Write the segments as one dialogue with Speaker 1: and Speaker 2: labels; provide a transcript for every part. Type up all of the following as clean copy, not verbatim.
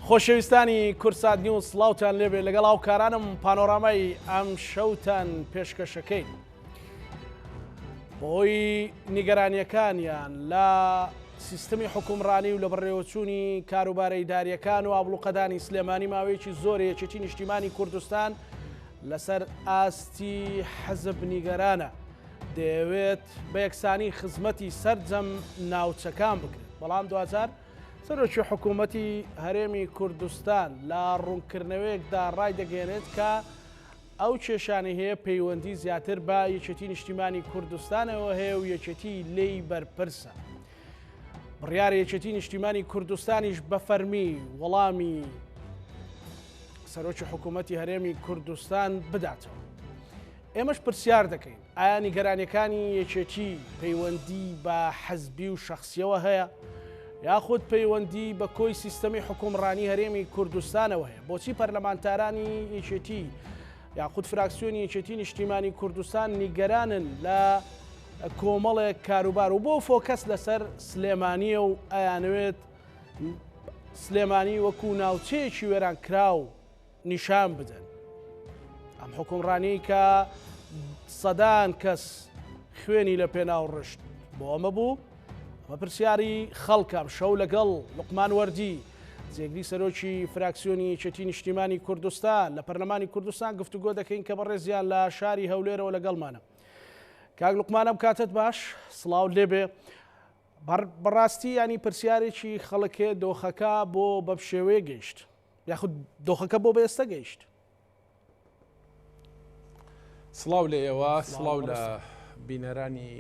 Speaker 1: خۆشەویستانی کورسات نیوز سڵاوتان لێبێ لەگەڵ هاوکارانم پانۆرامای ئەم شەوتان پێشکەشەکەین بۆی نیگەرانیەکانیان لە سیستەمی حکومڕانی و لە بەڕێوەچوونی کاروبارە ئیداریەکان و ئابڵوقەدانی سلێمانی ماوەیەکی زۆر یەکێتی نیشتیمانی کوردستان لەسەر ئاستی حەزب نیگەرانە دەیەوێت بە یەکسانی خزمەتی سەرجەم ناوچەکان بکرێت بەڵام دواتر سەرۆکی حکوومەتی هەرێمی کوردستان لە ڕوونکردنەوەیەکدا ڕای دەگەێنێت کە ئەو کێشانە هەیە پەیوەندی زیاتر بە یەکێتی نیشتیمانی کوردستانەوە هەیە و یەکێتی لێی بەرپرسە. بڕیار یەکێتی نیشتیمانی کوردستانیش بە فەرمی وەڵامی سەرۆکی حکوومەتی هەرێمی کوردستان بداتەوە. ئێمەش پرسیار دەکەین ئایا نیگەرانیەکانی یەکێتی پەیوەندی بە حەزبی و شەخسیەوە هەیە یاخود پەیوەندی بە کۆی سیستەمی حکومڕانی هەرێمی کوردستانەوە هەیە؟ بۆچی پەرلەمانتارانی یەکێتی یاخود فراکسیۆنی یەکێتی نیشتیمانی کوردستان نیگەرانن لە کۆمەڵێک کاروبار و بۆ فۆکەس لەسەر سلێمانیە و ئەیانەوێت سلێمانی وەکو ناوچەیەکی وێران کراو نیشان بدەن؟ ئەم حکومڕانی کە سەدان کەس خوێنی لە پێناو ڕشت بۆ ئەمە بوو ئەمە پرسیاری خەڵکم شەو لەگەڵ لوقمان وەردی جێگری سەرۆکی فراکسیۆنی یەکێتی نیشتیمانی کوردستان لە پەرلەمانی کوردستان گفتوگۆ دەکەین کە بەڕێزیان لە شاری هەولێرەوە لەگەڵمانە. کاک لوقمانم کاتت باش، سڵاو لێبێ. بەڕاستی ینی پرسیارێکی خەڵکێ دۆخەکە بۆ بەم شێوەیە گەیشت یاخود دۆخەکە بۆ بەئێستا گەیشت؟
Speaker 2: سڵاو لە ئێوە، سڵاو لە بینەرانی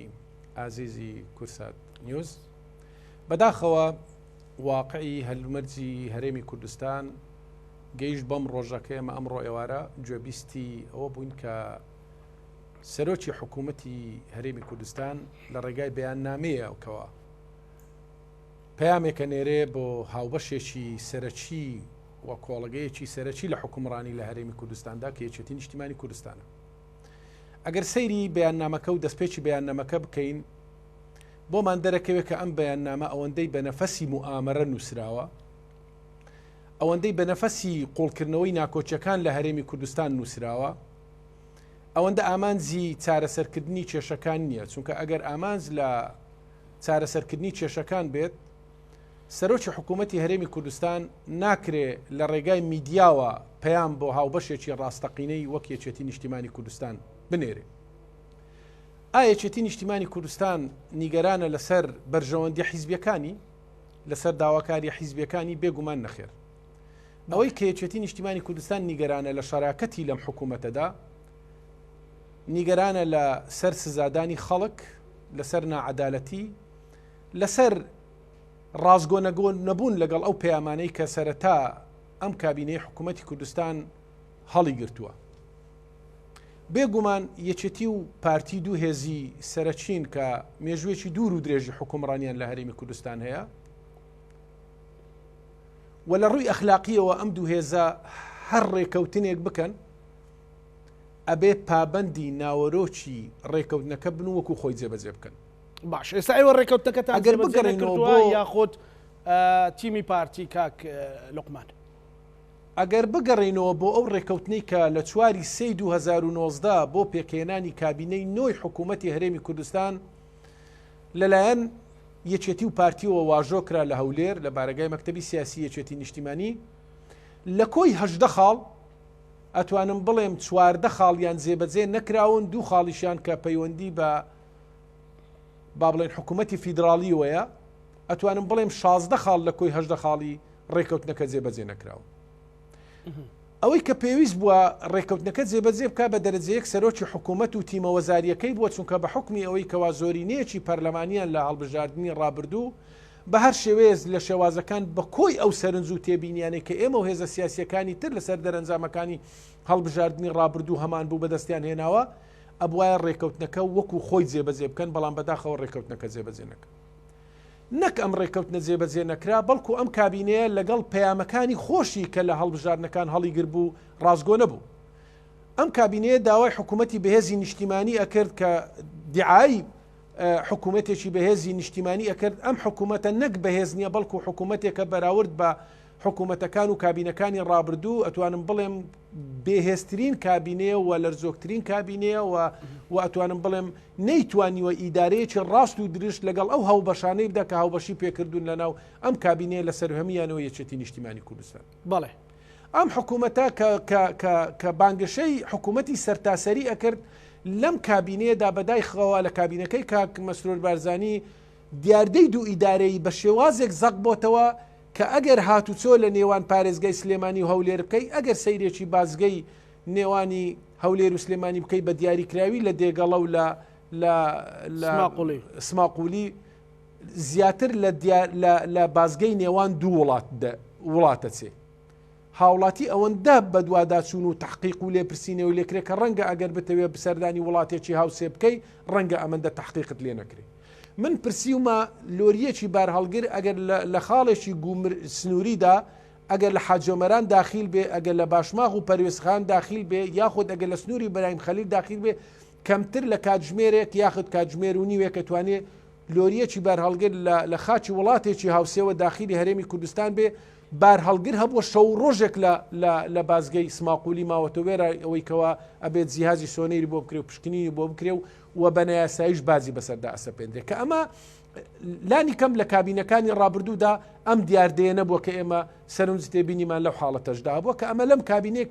Speaker 2: ئازیزی کورسات نیوز. بەداخەوە واقعی هەلومەرجی هەرێمی کوردستان گەیشت بەم ڕۆژەکە ئێمە ئەمڕۆ ئێوارە گوێبیستی ئەوە بووین کە سەرۆکی حکوومەتی هەرێمی کوردستان لە ڕێگای بەیاننامەیەکەوە پەیامێکە نێرێ بۆ هاوبەشێکی سەرەکی و کۆڵگەیەکی سەرەکی لە حکومڕانی لە هەرێمی کوردستاندا کە یەکێتی نیشتیمانی کوردستانە. ئەگەر سەیری بەیاننامەکە و دەستپێکی بەیاننامەکە بکەین بۆمان دەرەکەوێت کە ئەم بەیاننامە ئەوەندەی بە نەفەسی موئامەرە نووسراوە، ئەوەندەی بە نەفەسی قوڵکردنەوەی ناکۆچەکان لە هەرێمی کوردستان نووسراوە، ئەوەندە ئامانجی چارەسەرکردنی کێشەکان نییە. چونکە ئەگەر ئامانج لە چارەسەرکردنی کێشەکان بێت سەرۆکی حکوومەتی هەرێمی کوردستان ناکرێ لە ڕێگای میدیاوە پەیام بۆ هاوبەشێکی ڕاستەقینەی وەک یەکێتی نیشتیمانی کوردستان بنێرێ. یەکێتی نیشتیمانی کوردستان نیگەرانە لەسەر بەرژەوەندی حیزبیەکانی، لەسەر داواکاری حیزبیەکانی؟ بێگومان نەخێر. ئەوەی کە یەکێتی نیشتیمانی کوردستان نیگەرانە لە شەراکەتی لەم حکوومەتەدا، نیگەرانە لە سەر سزادانی خەڵک، لەسەر ناعەدالەتی، لەسەر ڕازگۆ نەبوون لەگەڵ ئەو پەیامانەی کە سەرەتا ئەم کابینەی حکوومەتی کوردستان هەڵی گرتووە. بێگومان یەکێتی و پارتی دوو هێزی سەرەچین کە مێژوێکی دوور و درێژی حکومڕانیان لە هەرێمی کوردستان هەیە و لە ڕووی ئەخلاقیەوە ئەم دوو هێزە هەر ڕێکەوتنێک بکەن ئەبێ پابەندی ناوەرۆکی ڕێکەوتنەکە بن وەکو خۆی جێبەجێ بکەن.
Speaker 1: باش، ئێستا ئێوە ڕێکەوتنەکەتان
Speaker 2: ئەگەر بگەڕێنەوە
Speaker 1: یاخۆت تیمی پارتی کاک لوقمان،
Speaker 2: ئەگەر بگەڕێنەوە بۆ ئەو ڕێکەوتنەی کە لە 4 سەی 2019 بۆ پێکهێنانی کابینەی نۆی حکوومەتی هەرێمی کوردستان لەلایەن یەکێتی و پارتیەوە واژۆکرا لە هەولێر لە بارگای مەکتەبی سیاسی یەکێتی نیشتیمانی، لە کۆی 18 خاڵ ئەتوانم بڵێم 14 خاڵیان جێبەجێ نەکراون، 2 خاڵیشیان کە پەیوەندی بە با بڵێن حکوومەتی فیدراالیوەیە، ئەتوانم بڵێم 16 خاڵ لە کۆی 18 خاڵی ڕێکەوتنەکە جێبەجێ نەکراون. ئەوەی کە پێویست بووە ڕێکەوتنەکە جێبەجێ بکە بە دەرەجەیەک سەرۆکی حکوومەت و تیمە وەزاریەکەی بووە، چونکە بە حکمی ئەوەی کەوا زۆرینەیەکی پەرلەمانیان لە هەڵبژاردننی ڕابردوو بە هەر شێوەیەک لە شێوازەکان بە کۆی ئەو سەرنج و تێبینیانەی کە ئێمە و هێزە سیاسیەکانی تر لەسەر دەرەنجامەکانی هەڵبژاردننی ڕابردوو هەمان بوو بەدەستیان هێناوە، ئەبوایە ڕێکەوتنەکە وەکو خۆی جێبەجێ بکەن، بەڵام بەداخەوە ڕێکەوتنەکە جێبەجێ نەکەن. نەک ئەم ڕێکەوتنە جێبەجێ نەکرا، بەڵکو ئەم کابینەیە لەگەڵ پەیامەکانی خۆشی کە لە هەڵبژاردنەکان هەڵی گر بوو ڕازگۆ نەبوو. ئەم کابینەیە داوای حکوومەتی بەهێزی نیشتیمانی ئەکرد کە دیعایی حکوومەتێکی بەهێزی نیشتیمانی ئەکرد. ئەم حکوومەتە نەک بەهێز نییە، بەڵکو حکوومەتێکە بەراورد بە حکوومەتەکان و کابینەکانی ڕابردوو ئەتوانم بڵێم بێهێزترین کابینەیە و لەرزۆکترین کابینەیە و ئەتوانم بڵێم نەیتوانیوە ئیدارەیەکی ڕاست و درشت لەگەڵ ئەو هاوبەشانەی بدا کە هاوبەشی پێکردوون لەناو ئەم کابینەیە لە سەرهەمیانەوە یەکێتی نیشتیمانی کوردستان.
Speaker 1: بەڵێ
Speaker 2: ئەم حکوومەتە کە بانگشەی حکوومەتی سەرتاسەری ئەکرد لەم کابینەیەدا بەدایخەوە لە کابینەکەی کاک مەسرور بارزانی دیاردەی دوو ئیدارەی بە شێوازێک زەق بۆتەوە کە ئەگەر هاتوچۆ لە نێوان پارێزگای سلێمانی و هەولێر بکەی ئەگەر سەیرێکی بازگەی نێوانی هەولێر و سلێمانی بکەی بە دیاریکراوی لە دێگەڵە و لە سماقولی زیاتر لە بازگەی نێوان دوو وڵاتە چێ هاوڵاتی ئەوەندە بە دوواداچوون و تحقیق و لێپرسینە و لێکرێت کە ڕەنگە ئەگەر بتەوێت بسەردانی وڵاتێکی هاوسێ بکەی ڕەنگە ئەمەندە تحقیقت لێ نەکرێت. من پرسیومە لۆریەکی بار هەڵگر ئەگەر لە خاڵێکی سنووریدا ئەگەر لە حاجۆمەران داخیل بێ ئەگەر لە باشماغ و پەروێزخان داخیل بێ یاخود ئەگەر لە سنووری بەرایم خەلیل داخیل بێ کەمتر لە کاتژمێرێک یاخود کاتژمێر و نیوێک کە توانێت لۆریەکی بار هەڵگر لە خاچی وڵاتێکی هاوسێوە داخلی هەرێمی کوردستان بێ بار هەڵگر هەبووە شەو ڕۆژێک لە بازگەی سماقولی ماوەتە وێرە ئەوەی کەوا ئەبێت جیهازی سۆنەیری بۆ بکرێ و پشکنینی بۆ بکرێ و بە نایاساییش بازی بەسەردا ئەسەپێندرێت کە ئەمە لانی کەم لە کابینەکانی ڕابردوودا ئەم دیاردەیە نەبووە کە ئێمە سەرنجی تێبینیمان لەو حاڵەتەشدا بووە کە ئەمە لەم کابینەیە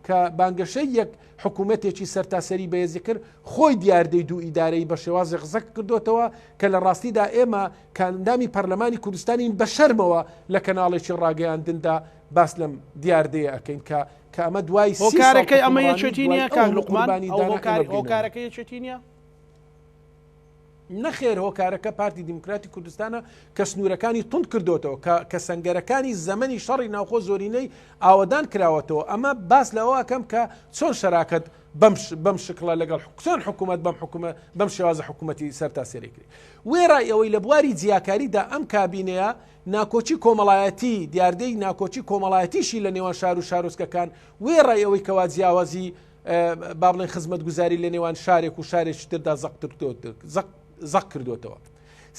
Speaker 2: کە بانگەشەی یەک حکوومەتێکی سەرتاسەری بەهێزی کرد خۆی دیاردەی دوو ئیدارەی بە شێوازی قسەک کردوتەوە کە لە ڕاستیدا ئێمە کاندامی پەرلەمانی کوردستانی بە شەرمەوە لە کەناڵێکی ڕاگەیاندندا باس لەم دیاردەیە ئەەکەین کە ئەمە دوای
Speaker 1: هۆکارەکەی ئەمە یەکێتی نییە کاک لوقمان هۆکارەکەی یەکێتی نییە
Speaker 2: نەخێر هۆکارەکە پارتی دیموکراتی کوردستانە کە سنوورەکانی تند کردوتەوە کە سەنگەرەکانی زەمەنی شەڕی ناوخۆ زۆرینەی ئاوەدان کراوەتەوە ئەمە باس لەوەکەم کە چۆن شەراکەت بەم شکڵە لەگەڵ چۆن حکوومەت بەم شێوازە حکوومەتی سەرتاسەری کرد وێڕای ئەوەی لە بواری جیاکاریدا ئەم کابینەیە ناکۆچی کۆمەڵایەتی دیاردەی ناکۆچی کۆمەڵایەتیشی لە نێوان شار و شارۆچکەکان وێڕای ئەوەی کەوا جیاوازی با بڵێن خزمەت گوزاری لە نێوان شارێک و شارێکی تردا زەق کردوتەوە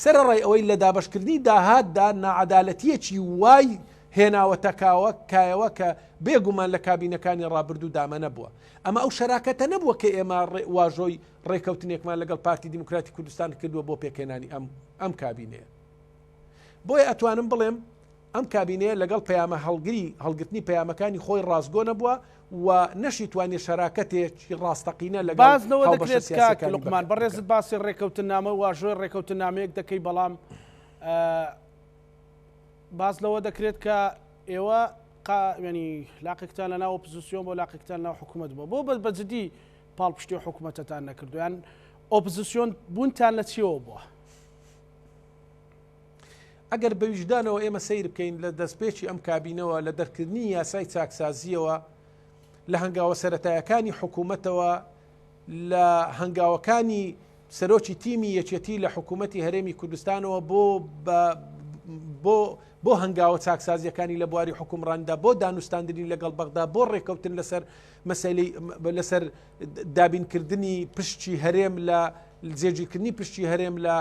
Speaker 2: سەرڕای ئەوەی لە دابشکردنی داهاتدا نەعەدالەتیەکی وای هێناوەتەکاوە کایەوە کە بێگومان لە کابینەکانی ڕابردوو دامە نەبووە ئەمە ئەو شەراکەتە نەبووە کە ئێمە واژۆی ڕێکەوتنێکمان لەگەڵ پارتی دیموکراتی کوردستان کردووە بۆ پێکێنانی ئەم کابینەیە بۆیە ئەتوانم بڵێم ئەم کابینەیە لەگەڵ پەیامە هەڵگرتنی پەیامەکانی خۆی ڕاستگۆ نەبووە و نەشی توانێت شەراکەتێکی ڕاستەقینە لەگەڵ
Speaker 1: بازنەوە دەکرێت کاک لوقمان بەڕێزت باسی ڕێکەوتنامە واژۆی ڕێکەوتنامەیەک دەکەی بەڵام باز لەوە دەکرێت کە ئێوە ینی لاقێکتان لە ناو ئۆپۆزیسیۆن بۆ لاقێکتان ناو حکوومەت بووە بۆ بەجددی پاڵپشتی حکوومەتتان نەکردو یان ئۆپۆزیسیۆن بوونتان لە چیەوە بووە
Speaker 2: ئەگەر بە ویژدانەوە ئێمە سیر بکەین لە دەستپێکی ئەم کابینەوە لە دەرکردنی یاسای چاکسازیەوە لە هەنگاوە سەرەتایەکانی حکوومەتەوە لە هەنگاوەکانی سەرۆکی تیمی یەکێتی لە حکوومەتی هەرێمی کوردستانەوە بۆ هەنگاوە چاکسازیەکانی لە بواری حکومڕاندا بۆ دانوستاندنی لەگەڵ بەغدا بۆ ڕێکەوتن لەسەر مەسەلەی لەسەر دابینکردنی پشتی هەرێم لە جێگیرکردنی پشتی هەرێم لە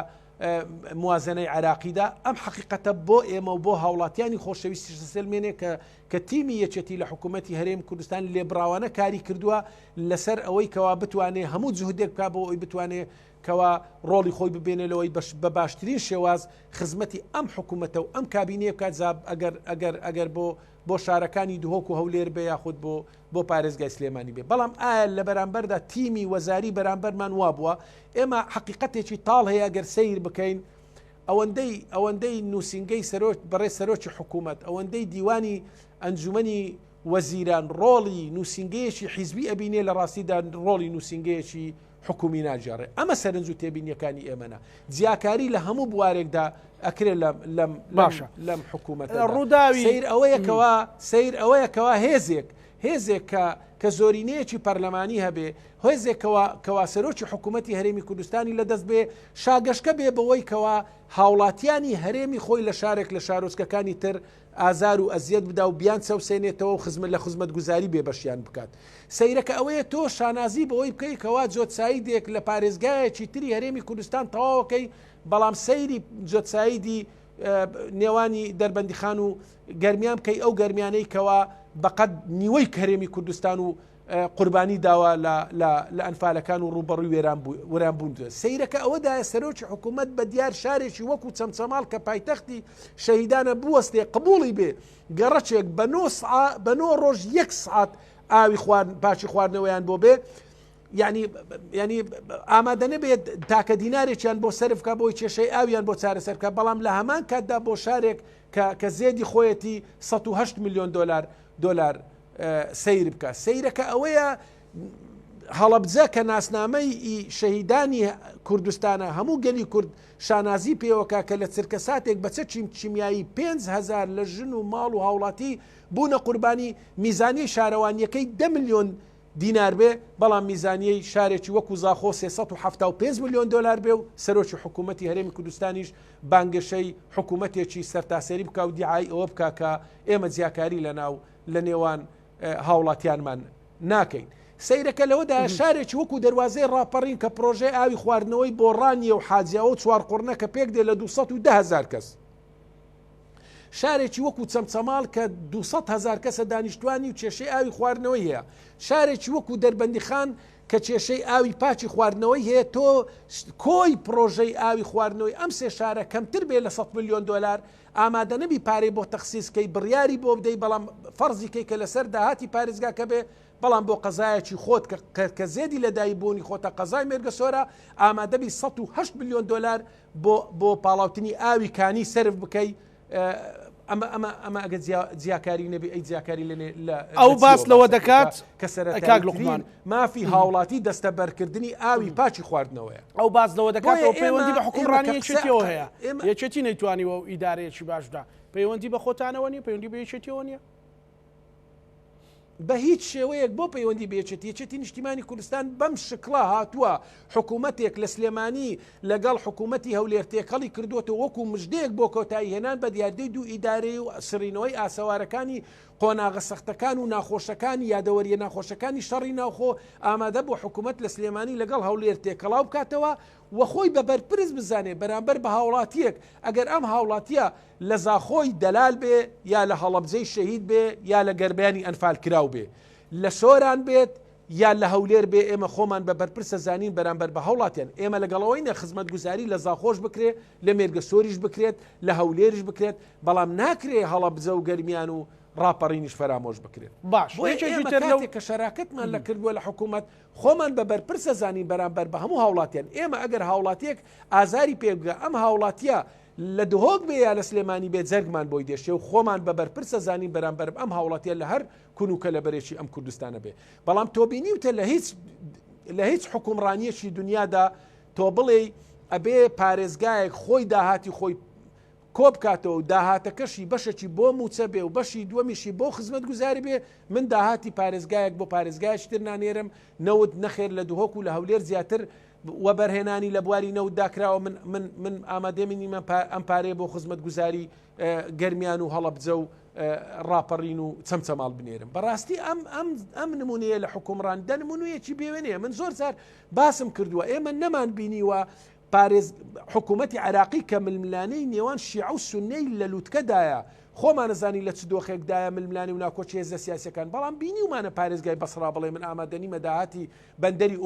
Speaker 2: موازنەی عراقیدا ئەم حقیقەتە بۆ ئێمە و بۆ هاوڵاتیانی خۆشەویستی سلمێنێ کە تیمی یەکێتی لە حکوومەتی هەرێم کوردستان لێبراوانە کاری کردووە لەسەر ئەوەی کەوا بتوانێت هەموو جهودێک بکات بۆ ئەوی بتوانێت کەوا ڕۆڵی خۆی ببێنێتەوەی بە باشترین شێواز خزمەتی ئەم حکوومەتە و ئەم کابینەیە بکات ئەگەر بۆ شارەکانی دوهۆک و هەولێر بێ یاخود بۆ پارێزگای سلێمانی بێ بەڵام ئایا لە بەرامبەردا تیمی وەزاری بەرامبەرمان وابووە ئێمە حقیقەتێکی تاڵ هەیە ئەگەر سیر بکەین ئەوەندەی نووسنگەی بەڕێ سەرۆکی حکوومەت ئەوەندەی دیوانی ئەنجومەنی وەزیران ڕۆڵی نووسنگەیەکی حیزبی ئەبینێ لە ڕاستیدا ڕۆڵی نووسنگەیەکی حکومی ناجارێ ئەمە سەرنج و تێبینیەکانی ئێمەە جیاکاری لە هەموو بوارێکدا ئەکرێ لەم حکوومەت
Speaker 1: ڕووداوی
Speaker 2: سیر ئەوەیەکەوە هێزێک کە زۆرینەیەکی پەرلەمانی هەبێ هێزێکەوە سەرۆکی حکوومەتی هەرێمی کوردستانی لەدەست بێ شاگەشکە بێ بەوەی کەوا هاوڵاتیانی هەرێمی خۆی لە شارێک لە شارۆچکەکانی تر ئازار و ئەزیەت بدا و بیان چەوسێنێتەوە و لە خزمەت گوزاری بێبەشیان بکات سەیرەکە ئەوەیە تۆ شانازی بەوەی بکەی کەوا جۆتساییدێک لە پارێزگایەکی تری هەرێمی کوردستان تەواوەکەی بەڵام سەیری جۆتساییدی نێوانی دەربەندیخان و گەرمیان بکەی ئەو گەرمیانەی کەوا بەقەد نیوەی هەرێمی کوردستان و قوربانی داوە لە ئەنفالەکان و ڕوبەڕووی وێران بوون. سەیرەکە ئەوەدایە سەرۆکی حکوومەت بە دیار شارێکی وەکو چەمچەماڵ کە پایتەختی شەهیدانە بوەستێ قبوڵی بێ گەڕەچێک بە 9 ڕۆژ 1 سعات ئاوی پاشی خواردنەوەیان بۆ بێ، ینی ئامادە نەبێت تاکە دینارێکیان بۆ سەرفکە بۆی کێشەی ئاویان بۆ چارەسەرکە، بەڵام لە هەمان کاتدا بۆ شارێک کە زێدی خۆیەتی 108 میلیۆن دلار سیر بکە. سیرەکە ئەوەیە هەڵەبجە کە ناسنامەی شەهیدانی کوردستانە هەموو گەلی کورد شانازی پێوەکە کە لە چرکە ساتێک بەچە چیمیایی 5,000 لە ژن و ماڵ و هاوڵاتی بوونە قوربانی میزانی شارەوانیەکەی 10 میلیۆن دینار بێ، بەڵام میزانیەی شارێکی وەکو زاخۆ 375 میلیۆن دلار بێ و سەرۆکی حکوومەتی هەرێمی کوردستانیش بانگشەی حکوومەتێکی سەرتاسەری بکە و دیعای ئەوە بکە کە ئێمە جیاکاری لە نێوان هاوڵاتیانمان ناکەین. سیرەکە لەوەدا شارێکی وەکو دەواازەی ڕاپەڕین کە پرۆژەی ئاوی خواردنەوەی بۆ ڕانیە و حاجیاوە و چوار قڕنە کە پێک دێ لە 210,000 کەس، شارێکی وەکو چەمچەماڵ کە 200,000 کەسە دانیشتوانی و کێشەی ئاوی خواردنەوەی هەیە، شارێکی وەکو دەربەندیخان کە کێشەی ئاوی پاچی خواردنەوەی هەیە، تۆ کۆی پرۆژەی ئاوی خواردنەوەی ئەم سێ شارە کەمتر بێ لە 100 میلیۆن دلار ئامادە نەبی پارەی بۆ تەخسیسکەی بڕیاری بۆ بدەی، بەڵام فەرزیکەی کە لەسەر داهاتی پارێزگاکە بێ، بەڵام بۆ قەزایەکی خۆت کە زێدی لە دایبوونی خۆتە قەزای مێرگە سۆرە ئامادەبی 108 میلیۆن دلار بۆ پاڵاوتنی ئاوی کانی سرف بکەی. ئەمە ئەگە جیاکاری نەبی ئەی جیاکاری
Speaker 1: ئەو باس لەوە دەکات
Speaker 2: کە سەرەتایین مافی هاوڵاتی دەستە بەرکردنی ئاوی پاچی خواردنەوەیە.
Speaker 1: ئەو باس لەوە دەکات ئەو پەیوەندی بە حکومڕانی یەکێتیەوە هەیە، یەکێتی نەیتوانیوە و ئیدارەیەکی باشدا پەیوەندی بە خۆتانەوە نیە، پەیوەندی بە یەکێتیەوە نییە
Speaker 2: بە هیچ شێوەیەک بۆ پەیوەندی بێچێتی یەکێتی نیشتیمانی کوردستان بەم شکڵا هاتووە حکوومەتێک لە سلێمانی لەگەڵ حکوومەتی هەولێر تێکەڵی کردوتەوە وەکو مژدەیەک بۆ کۆتایی هێنان بە دیاردەی دوو ئیدارەی و سڕینەوەی ئاسەوارەکانی قۆناغە سەختەکان و ناخۆشەکانی یادەوەریە ناخۆشەکانی شەڕی ناوخۆ ئامادە بۆ حکوومەت لە سلێمانی لەگەڵ هەولێر تێکەڵاو بکاتەوە وەخۆی بە بەرپرس بزانێ بەرامبەر بە هاوڵاتیەک ئەگەر ئەم هاوڵاتیە لە زاخۆی دەلال بێ یا لە هەڵەبجەی شەهید بێ یا لە گەربیانی ئەنفال کراو بێ، لە سۆران بێت یا لە هەولێر بێ، ئێمە خۆمان بە بەرپرسە زانین بەرامبەر بە هەوڵاتیان. ئێمە لەگەڵەوەی خزمەت گوزاری لە زاخۆش بکرێت، لە مێرگە سۆریش بکرێت، لە هەولێریش بکرێت، بەڵام ناکرێ هەڵەبجە و گەرمیان و ڕاپەڕینیش فەرامۆش بکرێت.
Speaker 1: باش
Speaker 2: کاتێک کە شەراکەتمان لە کردووە لە حکوومەت خۆمان بە بەرپرسە زانین بەرامبەر بە هەموو هاوڵاتیان. ئێمە ئەگەر هاوڵاتیەک ئازاری پێ بگە ئەم هاوڵاتیە لە دهۆک بێ یا لە سلێمانی بێت زەرگمان بۆی دێشێ و خۆمان بە بەرپرسە زانین بەرامبەر ئەم هاوڵاتیە لە هەر کونوکە لە بەرێکی ئەم کوردستانە بێ. بەڵام تۆ بینیوتە لە هیچ حکومڕانیەکی دنیادا تۆ بڵێ ئەبێ پارێزگایەک خۆی داهاتی خۆی کۆبکاتەوە و داهاتەکەشی بەشێکی بۆ موچە بێ و بەشی دووەمیشی بۆ خزمەت گوزاری بێ، من داهاتی پارێزگایەک بۆ پارێزگایشتر نانێرم نەوت نەخێر لە دهۆک و لە هەولێر زیاتر وەبەرهێنانی لە بواری نەوت داکراوە من ئامادەمینی ئەم پارێ بۆ خزمەت گوزاری گەرمیان و هەڵەبجە و ڕاپەڕین و چەمچەماڵ بنێرم. بەڕاستی ئەم نمونەیە لە حکومڕان دە نمونەیەکی بێوێنەیە. من زۆر جار باسم کردووە ئێمە نەمان بینیوە حکوومەتی عراقی کە ململانەی نێوان شیع و سونەی لە لووتکەدایە خۆمان نەزانی لە چ دۆخێکدایە ململانی و ناکۆچی هێزە سیاسەکان، بەڵام بینیومانە پارێزگای بەسڕا بڵێ من ئامادەنیمە داهاتی بەندەری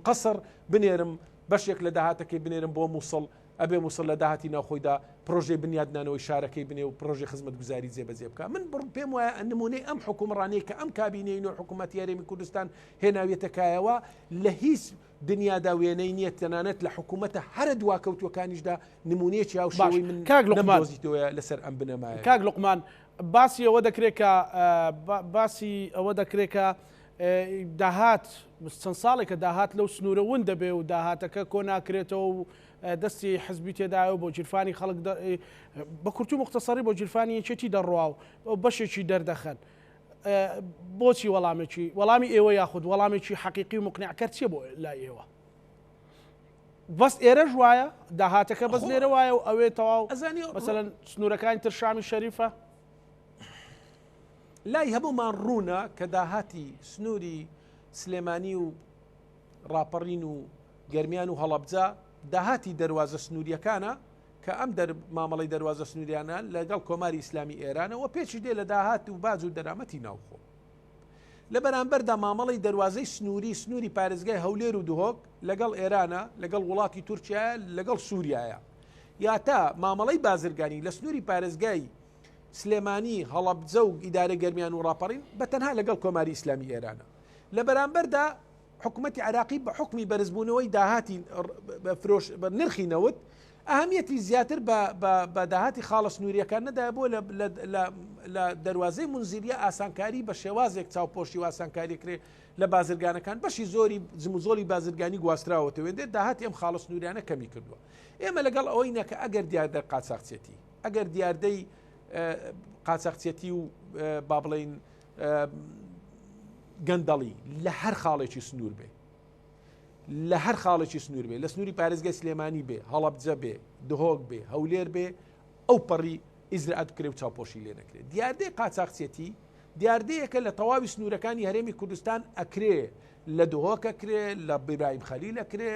Speaker 2: قەسر بنێرم بەشێک لە داهاتەکەی بنێرم بۆ مووسڵ ئەبێ مووسڵ لە داهاتی ناوخۆیدا پرۆژەی بنیادنانەوەی شارەکەی بنێ و پرۆژەی خزمەت گوزاری جێبەجێ بکە. من پێم وایە نمونەی ئەم حکومڕانەیە کە ئەم کابینەی نوێ حکوومەتی هەرێمی کوردستان هێناویێتەکایەوە لە هیچ دنیادا وێنەی نییە، تەنانەت لە حکوومەتە هەرە دواکەوتوەکانیشدا نمونەیەکی هاوشێوەی من نەمدۆزیتەوە لەسەر ئەم بنەمایە.
Speaker 1: کاک لوقمان باسی ئەوە دەکرێت کە داهات چەند ساڵێکە داهات لەو سنوورە ون دەبێ و داهاتەکە کۆ ناکرێتەوە و دەستی حزبی تێدایە و بۆ جیرفانی خەڵک بە کورتی مختصری بۆ جیرفانی یەکێتی دەڕوا و بەشێکی دەردەخەن. بۆچی وەڵامی ئێوە یاخود وەڵامێکی حەقیقی و مقنعکەر چیە بۆ لای ئێوە؟ بەس ئێرەش وایە داهاتەکە بەس لێرە وایە و ئەوێ تەواو مەسەلەن سنوورەکانی تر شامی شەریفە
Speaker 2: لای هەموومان ڕوونە کە داهاتی سنووری سلێمانی و ڕاپەڕین و گەرمیان و هەڵەبجە داهاتی دەواازە سنووریەکانە کە ئەم مامەڵی دەواازە سنووریانە لەگەڵ کۆماری ئیسلامی ئێرانەوە پێچی دێ لە داهات و باز و دەرامەتی ناوخۆ لە بەرامبەردا مامەڵی دەواازەی سنووری پارێزگای هەولێر و دهۆک لەگەڵ ئێرانە لەگەڵ وڵاتی تورکیا لەگەڵ سووریایە یا تا مامەڵی بازرگانی لە سنووری پارێزگای سلێمانی هەڵەبجە و ئیدارە گەرمیان و ڕاپەڕین بە تەنها لەگەڵ کۆماری ئیسلامی ئێرانە لە بەرامبەردا حکوومەتی عراقی بە حکمی بەرزبوونەوەی داهاتی فرۆش نرخی نەوت ئەهەمیەتی زیاتر بە داهاتی خاڵە سنووریەکان نەدای بۆ لە دەواازەی منزیریە ئاسانکاری بە شێوازێک چاوپۆشی و ئاسانکاری کرێ لە بازرگانەکان بەشی زۆری زموزۆلی بازرگانی گواستراوەتەوە دێت داهاتی ئەم خاڵە سنووریانە کەمی کردووە ئێمە لەگەڵ ئەوەی نەکە ئەگەر دیاردە قاچاقچێتی ئەگەر دیاردەی قاچاقچێتی و با بڵێن گەندەڵی لە هەر خاڵێکی سنوور بێ لە هەر خاڵێکی سنوور بێ لە سنووری پارێزگای سلێمانی بێ هەڵەبجە بێ دهۆک بێ هەولێر بێ ئەو پەڕی ئیزرائەت کرێ و چاوپۆشی لێ نەکرێت دیاردەی قاچاقچێتی دیاردەیەکە لە تەواوی سنوورەکانی هەرێمی کوردستان ئەکرێ لە دهۆکە کرێ لە بیرایم خەلیل ئەکرێ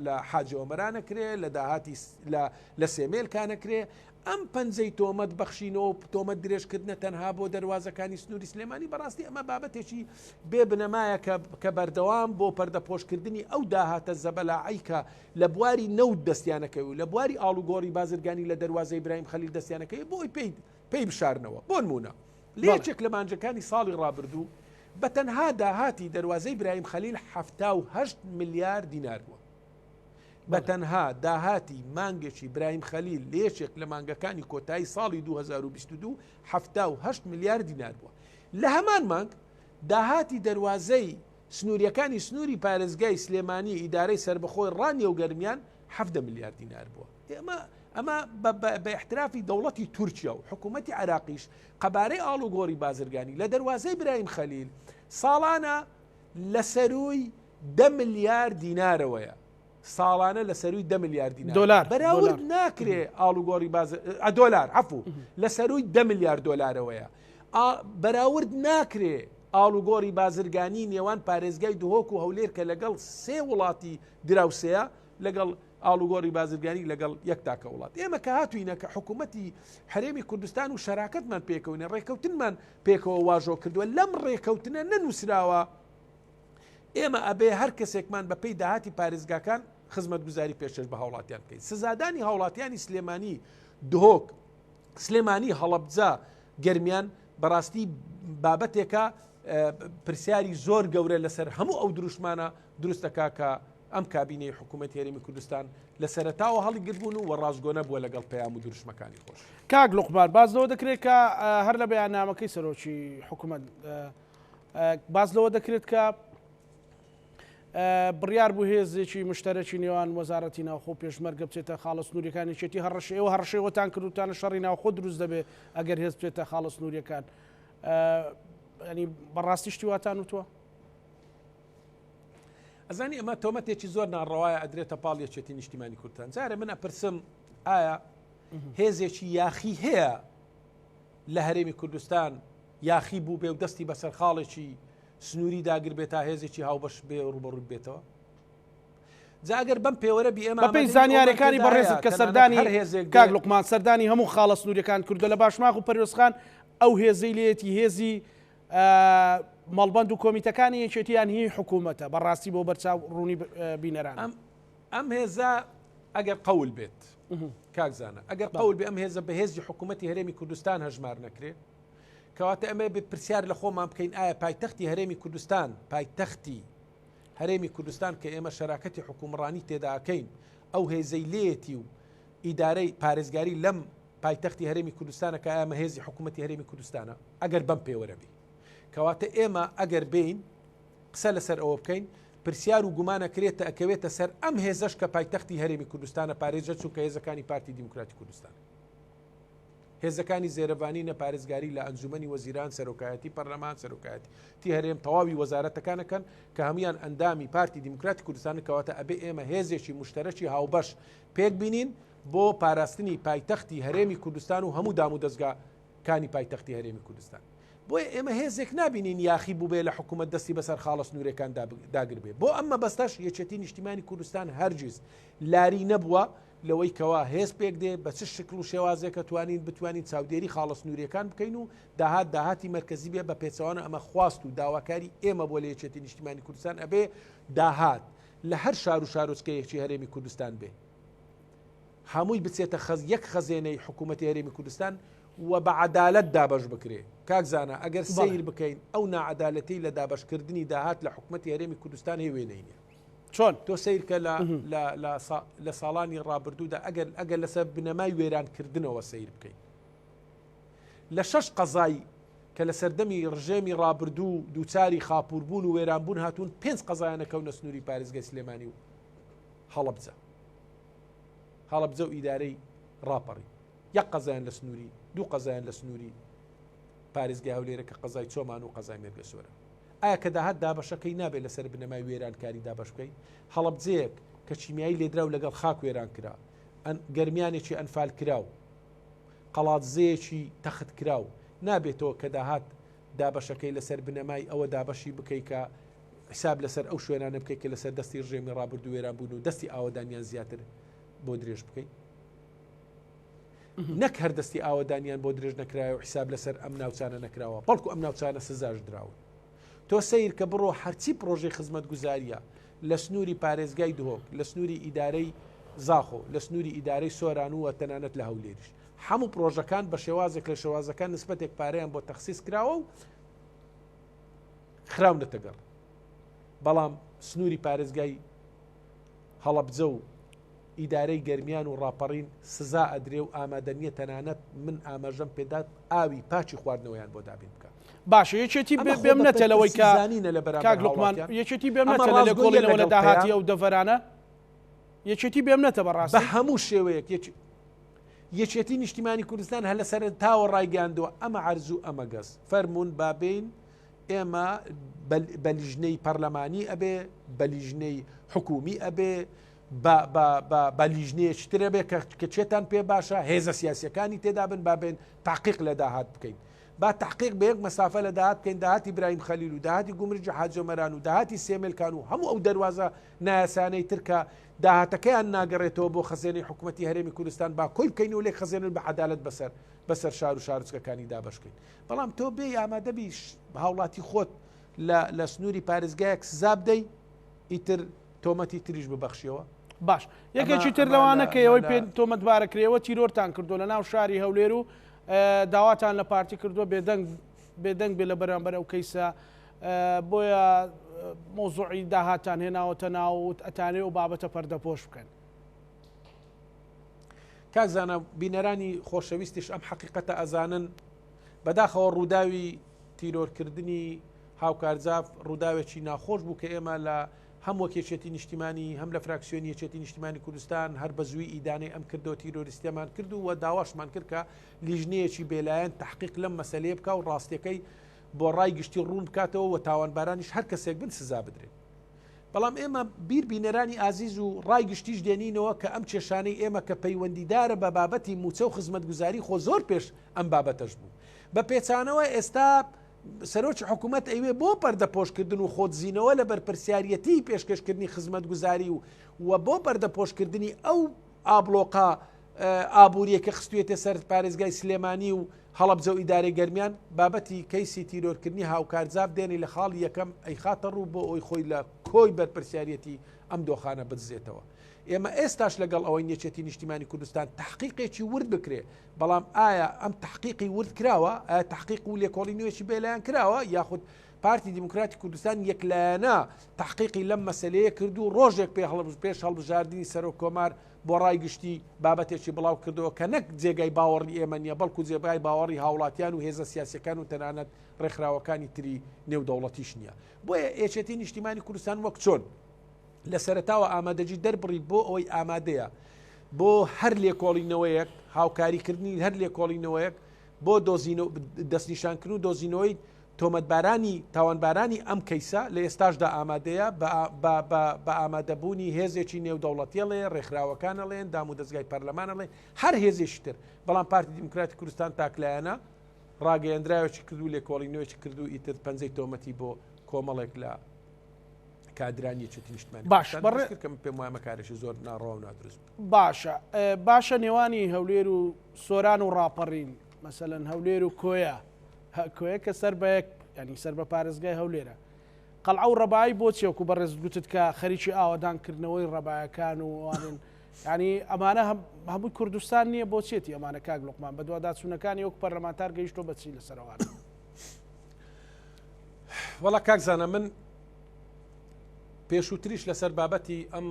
Speaker 2: لە حاجی ئۆمەرانە کرێ لە داهاتی لە سێمێلکانە کرێ ئەم پەنجەی تۆمەت بەخشینەوە تۆمەت درێژکردنە تەنها بۆ دەواازەکانی سنووری سلێمانی بەڕاستی ئەمە بابەتێکی بێ بنەمایە کە بەردەوام بۆ پەردەپۆشکردنی ئەو داهاتە زەبەلاعیکە لە بواری نەوت دەستیانەکەی و لە بواری ئاڵوگۆڕی بازرگانی لە دەواازەی برایم خەلیل دەستیانەکەی بۆی پێی بشارنەوە بۆ نمونە لێچێک لە مانجەکانی ساڵی ڕابردوو بە تەنها داهاتی دەواازەی برایم خەلیل 78 ملیار دینار بووە بە تەنها داهاتی مانگێکی برایم خەلیل لێچێک لە مانگەکانی کۆتایی ساڵی 2022 78 ملیار دینار بووە لە هەمان مانگ داهاتی دەواازەی سنووریەکانی سنووری پارێزگای سلێمانی ئیدارەی سربەخۆی ڕانیە و گەرمیان 7 ملیار دینار بووە ئەمە بە احترافی دەوڵەتی تورکیا و حکوومەتی عراقیش قەبارەی ئاڵوگۆڕی بازرگانی لە دەواازەی برایم خەلیل ساڵانە لە سەروی 10 ملیار دینارەوەیە ساڵانە لە سەروی 10 ملیار دینار بەراورد ناکرێ ئاڵوگۆڕی دۆلار عفو لە سەروی 10 ملیار دۆلارەوەیە بەراورد ناکرێ ئاڵوگۆڕی بازرگانی نێوان پارێزگای دهۆک و هەولێر کە لەگەڵ سێ وڵاتی دراوسەیە لەگەڵ ئاڵوگۆڕی بازرگانی لەگەڵ یەک تاکە وڵات ئێمە کە هاتووینە کە حکوومەتی هەرێمی کوردستان و شەراکەتمان پێکەوتنە ڕێکەوتنمان پێکەوە واژۆ کردووە لەم ڕێکەوتنە نەنووسراوە ئێمە ئەبێ هەر کەسێکمان بەپێی داهاتی پارێزگاکان خزمەت گوزاری پێشش بە هاوڵاتیان بکەین سزادانی هاوڵاتیانی سلێمانی دهۆک سلێمانی هەڵەبجە گەرمیان بەڕاستی بابەتێکە پرسیاری زۆر گەورە لەسەر هەموو ئەو دروشمانە دروستەکە کە ئەم کابینەی حکوومەتی هەرێمی کوردستان لە سەرەتاوە هەڵی گربوون و ڕازگۆنە بووە لەگەڵ پەیام و دروشمەکانی خۆش
Speaker 1: کاک لوقمان باز لەوە دەکرێت کە هەر لە بەیاننامەکەی سەرۆکی حکوومەت باز لەوە دەکرێت کە بڕیار بوو هێزێکی مشتەرەکی نێوان وەزارەتی ناوخۆ پێشمەرگە بچێتە خاڵە سنووریەکانی چێتی هەڕەشەوە هەڕەشەوەتان کردوتانە شەڕی ناوخۆ دروست دەبێت ئەگەر هێز بچێتە خاڵە سنووریەکان ینی بەڕاستی شتی واتان وتووە
Speaker 2: ئەزانی ئەمە تۆمەتێکی زۆر ناڕەوایە ئەدرێتە پاڵ یەکێتی نیشتیمانی کوردستان جارێ من ئەپرسم ئایا هێزێکی یاخی هەیە لە هەرێمی کوردستان یاخی بوو بێ و دەستی بەسەر خاڵێکی سنووری داگر بێت تا هێزێکی هاوبەش بێ ڕوبەڕووی بێتەوە جاگەر بەم پێوەرە بی ئێمە
Speaker 1: بەپێی زانیاریەکانی بەڕێزت کە سەردانی کاک لوقمان سەردانی هەموو خاڵە سنووریەکان کردو لە باشماغ و پەروێزخان ئەو هێزەی لێتی هێزی مەڵبەند و کۆمیتەکانی یەکێتیان هی حکوومەتە بەڕاستی بۆ بەرچاو ڕوونی بینەران
Speaker 2: ئەم هێزە ئەگەر قەول بێت کاکزانە ئەگەر قەول بێ ئەم هێزە بە هێزی حکوومەتی هەرێمی کوردستان هەژمار نەکرێت کەواتە ئەمە بێ پرسیار لە خۆمان بکەین ئایا پایتەختی هەرێمی کوردستان پایتەختی هەرێمی کوردستان کە ئێمە شەراکەتی حکوومڕانی تێداکەین ئەو هێزەی لێتی و ئیدارەی پارێزگاری لەم پایتەختی هەرێمی کوردستانە کە ئەمە هێزی حکوومەتی هەرێمی کوردستانە ئەگەر بەم پێوەرە بی کەواتە ئێمە ئەگەر بین قسە لەسەر ئەوە بکەین پرسیار و گومانەکرێتە ئەکەوێتە سەر ئەم هێزەش کە پایتەختی هەرێمی کوردستانە پارێزە چونکە هێزەکانی پارتی دیموکراتی کوردستان هێزەکانی زێرەبانینە پارێزگاری لە ئەنجومەنی وەزیران سەرۆکایەتی پەرلەمان سەرۆکایەتی هەرێم تەواوی وەزارەتەکانەکەن کە هەمویان ئەندامی پارتی دیموکراتی کوردستان کەواتە ئەبێ ئێمە هێزێکی مشتەرەکی هاوبەش پێک بینین بۆ پاراستنی پایتەختی هەرێمی کوردستان و هەموو دام و دەستگاکانی پایتەختی هەرێمی کوردستان بۆیە ئێمە هێزێک نبینین یاخی بوو بێ لە حکوومەت دەستی بەسەر خاڵە سنوورەکان داگر بێ بۆ ئەمە بەستەش یەکێتی نیشتیمانی کوردستان هەرگیز لاری نەبووە لەوەی کەوا هێز پێک دێ بە چ شکل و شێوازێکە بتوانین چاودێری خاڵە سنووریەکان بکەین و داهاتی مرکزی بێ بە پێچەوانە ئەمە خواست و داواکاری ئێمە بۆ لە یەکێتی نیشتیمانی کوردستان ئەبێ داهات لە هەر شار و شارۆچکەیەکی هەرێمی کوردستان بێ هەمووی بچێتە یەک خەزێنەی حکوومەتی هەرێمی کوردستان و بە عەدالەت دابەش بکرێ. کاکزانە ئەگەر سیر بکەین ئەو ناعەدالەتی لە دابەشکردنی داهات لە حکوومەتی هەرێمی کوردستان هێوێنینە.
Speaker 1: چۆن
Speaker 2: تۆ سیرکە لە ساڵانی ڕابردوودا ئەگەر لەسەر بنەمای وێرانکردنەوە سیر بکەین لە 6 قەزای کە لە سەردەمی ڕژێمی ڕابردوو دووچاری خاپوربوون و وێرانبوون هاتوون 5 قەزایانەکەونە سنووری پارێزگای سلێمانی و هەڵەبجە و ئیدارەی ڕاپەڕی 1 قەزایان لە سنووری 2 قەزایان لە سنووری پارێزگای هەولێرە کە قەزای چۆمان و قەزای مێرگەسوورە. ئایا کە داهات دابەشەکەی نابێت لەسەر بنەمای وێرانکاری دابەش بکەین؟ هەڵەبجەیەک کە چیمیایی لێدرا و لەگەڵ خاک وێران کرا، گەرمیانێکی ئەنفال کراو، قەڵاتزەیەکی تەخت کراو، نابێتەوە کە داهات دابەشەکەی لەسەر بنەمای ئەوە دابەشی بکەی کە حساب لەسەر ئەو شوێنانە بکەیت کە لەسەر دەستی ڕژێمی ڕابردوو وێران بوون و دەستی ئاوەدانیان زیاتر بۆ درێژ بکەیت. نەک هەر دەستی ئاوەدانیان بۆ درێژ نەکرایە و حساب لەسەر ئەم ناوچانە نەکراوە، بەڵکو ئەم ناوچانە سزاش دراون. تۆ سیر کە بڕۆ هەرچی پرۆژەی خزمەت گوزاریە لە سنووری پارێزگای دهۆک، لە سنووری ئیدارەی زاخۆ، لە سنووری ئیدارەی سۆران و تەنانەت لە هەولێریش هەموو پرۆژەکان بە شێوازێک لە شێوازەکان نسبەتێک پارەیان بۆ تەخسیس کراوە و خراونەتە گەڕ. بەڵام سنووری پارێزگای هەڵەبجە و ئیدارەی گەرمیان و ڕاپەڕین سزا ئەدرێ و ئامادەنیە تەنانەت من ئاماژەم پێدات ئاوی پاچی خواردنەوەیان بۆ دابین بکە.
Speaker 1: باشە یەکێتی بێمنەتە لەوەی کاک لوقمان یەکێتی بێمنەتە لە لێکۆڵینەوە لە داهاتی ئەو دەڤەرانە یەکێتی بێمنەتە بەڕاست
Speaker 2: بە هەموو شێوەیەک یەکێتی نیشتیمانی کوردستان هەر لەسەر تاوە ڕایگەاندووە ئەمە عەرزوو ئەمە گەز فەرمونون بابین ئێمە بە لیژنەی پەرلەمانی ئەبێ بە لیژنەی حکومی ئەبێ بە لیژنەیەکترە بێ کە چێتان پێ باشە هێزە سیاسیەکانی تێدا بن بابێن تحقیق لە داهات بکەین با تحقیق بە یەک مەسافە لە داهات بکەین داهاتی برایم خەلیل و داهاتی گومرج حاجۆمەران و داهاتی سێمێلکان و هەموو ئەو دەواازە نایاسانەی ترکە داهاتەکەیان ناگەڕێتەوە بۆ خەزێنەی حکوومەتی هەرێمی کوردستان با کۆی بکەین و لێک خەزێنن بە عەدالەت بەسەر شار و شارچکەکانی دابەشکەین. بەڵام تۆ بێ ئامادەبی هاوڵاتی خۆت لە سنووری پارێزگایەک سزا بدەی ئیتر تۆمەتی تریش ببەخشیەوە.
Speaker 1: باش یەکێکی تر لەوانە کە ئەوەی پێ تۆمەتبارەکرێەوە تیرۆرتان کردو لە ناو شاری هەولێر و داواتان لە پارتی کردووە بێدەنگ بێ لە بەرامبەر ئەو کەیسە بۆیە مۆزوعی داهاتان هێناوەتە ناوت ئەتانێ و بابەتە پەردەپۆش بکەن.
Speaker 2: کاکزانە بینەرانی خۆشەویستیش ئەم حەقیقەتە ئەزانن بەداخەوە ڕووداوی تیرۆرکردنی هاوکارجاف ڕووداوێکی ناخۆش بوو کە ئێمە لە هەم وەکێچێتی نیشتیمانی هەم لە فراکسیۆنی یەکێتی نیشتیمانی کوردستان هەر بە زووی ئیدانەی ئەم کردەوە تیرۆریستیەمان کرد و داواشمان کرد کە لیژنەیەکی بێلایەن تحقیق لەم مەسەلەیە بکە و ڕاستیەکەی بۆ ڕای گشتی ڕوون بکاتەوە و تاوانبارانیش هەر کەسێک بن سزا بدرێت. بەڵام ئێمە بینەرانی ئازیز و ڕای گشتیش دێنینەوە کە ئەم کێشانەی ئێمە کە پەیوەندیدارە بە بابەتی موچە و خزمەتگوزاری خۆ زۆر پێش ئەم بابەتەش بوو بە پێچانەوە ئێستا سەرۆکی حکوومەت ئەوێ بۆ پەردەپۆشکردن و خۆتزیینەوە لە بەرپرسیارەتی پێشکەشکردنی خزمەتگوزاری و بۆ پەردەپۆشکردنی ئەو ئابلۆقا ئابوووریە کە خستوێتە سەر پارێزگای سلێمانی و هەڵەبجە و ئیدارەی گەرمیان بابەتی کەیسی تیرۆرکردنی هاوکارجاف دێنی لە خاڵی یەکەم ئەی خاتە ڕوو بۆ ئەوی خۆی لە کۆی بەرپرسیارەتی ئەم دۆخانە بدزێتەوە. ئێمە ئێستاش لەگەڵ ئەوەی یەکێتی نیشتیمانی کوردستان تحقیقێکی ورد بکرێ بەڵام ئایا ئەم تحقیقی ورد کراوە ئایا تحقیق و لێکۆڵینەوەی بێلایەن کراوە یاخود پارتی دیموکراتی کوردستان یەکلایەنە تحقیقی لەم مەسەلەیە کرد و ڕۆژێک پێش هەڵبژاردننی سەرۆک کۆمار بۆ ڕای گشتی بابەتێکی بڵاو کردەوە کە نەک جێگای باوەڕی ئێمە نیە بەڵکو جێگای باوەڕی هاوڵاتیان و هێزە سیاسیەکان و تەنانەت ڕێکخراوەکانی تری نێودەوڵەتیش نییە. بۆیە یەکێتی نیشتیمانی کوردستان وەک چۆن لە سەرەتاوە ئامادەجی دەربڕی بۆ ئەوەی ئامادەیە بۆ هەر لێکۆڵینەوەیەک هاوکاریکردنی هەر لێکۆڵینەوەیەک بۆ دەستنیشانکردن و دۆزینەوەی تۆمەتبارانی تاوانبارانی ئەم کەیسە لە ئێستاشدا ئامادەیە بە ئامادەبوونی هێزێکی نێودەوڵەتیەڵێ ڕێکخراوەکانەڵێن دام و دەستگای پەرلەمانەڵێ هەر هێزێشتر بەڵام پارتی دیموکراتی کوردستان تاکلایەنە ڕاگەیەندراوێکی کردو لێکۆڵینەوەیکی کردو ئیتر پەنجەی تۆمەتی بۆ کۆمەڵێک لە کادرانی یەکێتی نیشتیمانی
Speaker 1: باش
Speaker 2: کەم پێم وایە مەکارێکی زۆر ناڕەوا و نادروست
Speaker 1: باشە نێوانی هەولێر و سۆران و ڕاپەڕین مەسەلەن هەولێر و کۆیە کە سەر بە ینی سەر بە پارێزگای هەولێرە قەڵعە و ڕەبایی بۆ چێوەکو بەڕێز گوتت کە خەریکی ئاوادانکردنەوەی ڕەبایەکان و ئەوانن ینی ئەمانە هەمووی کوردستان نییە بۆ چێتی ئەمانە کاک لوقمان بە دوواداچوونەکانی وەک پەرلەمانتار گەیشتۆ بەچی لەسەرەوان
Speaker 2: وەڵا کاکزانە من پێشووتریش لەسەر بابەتی ئەم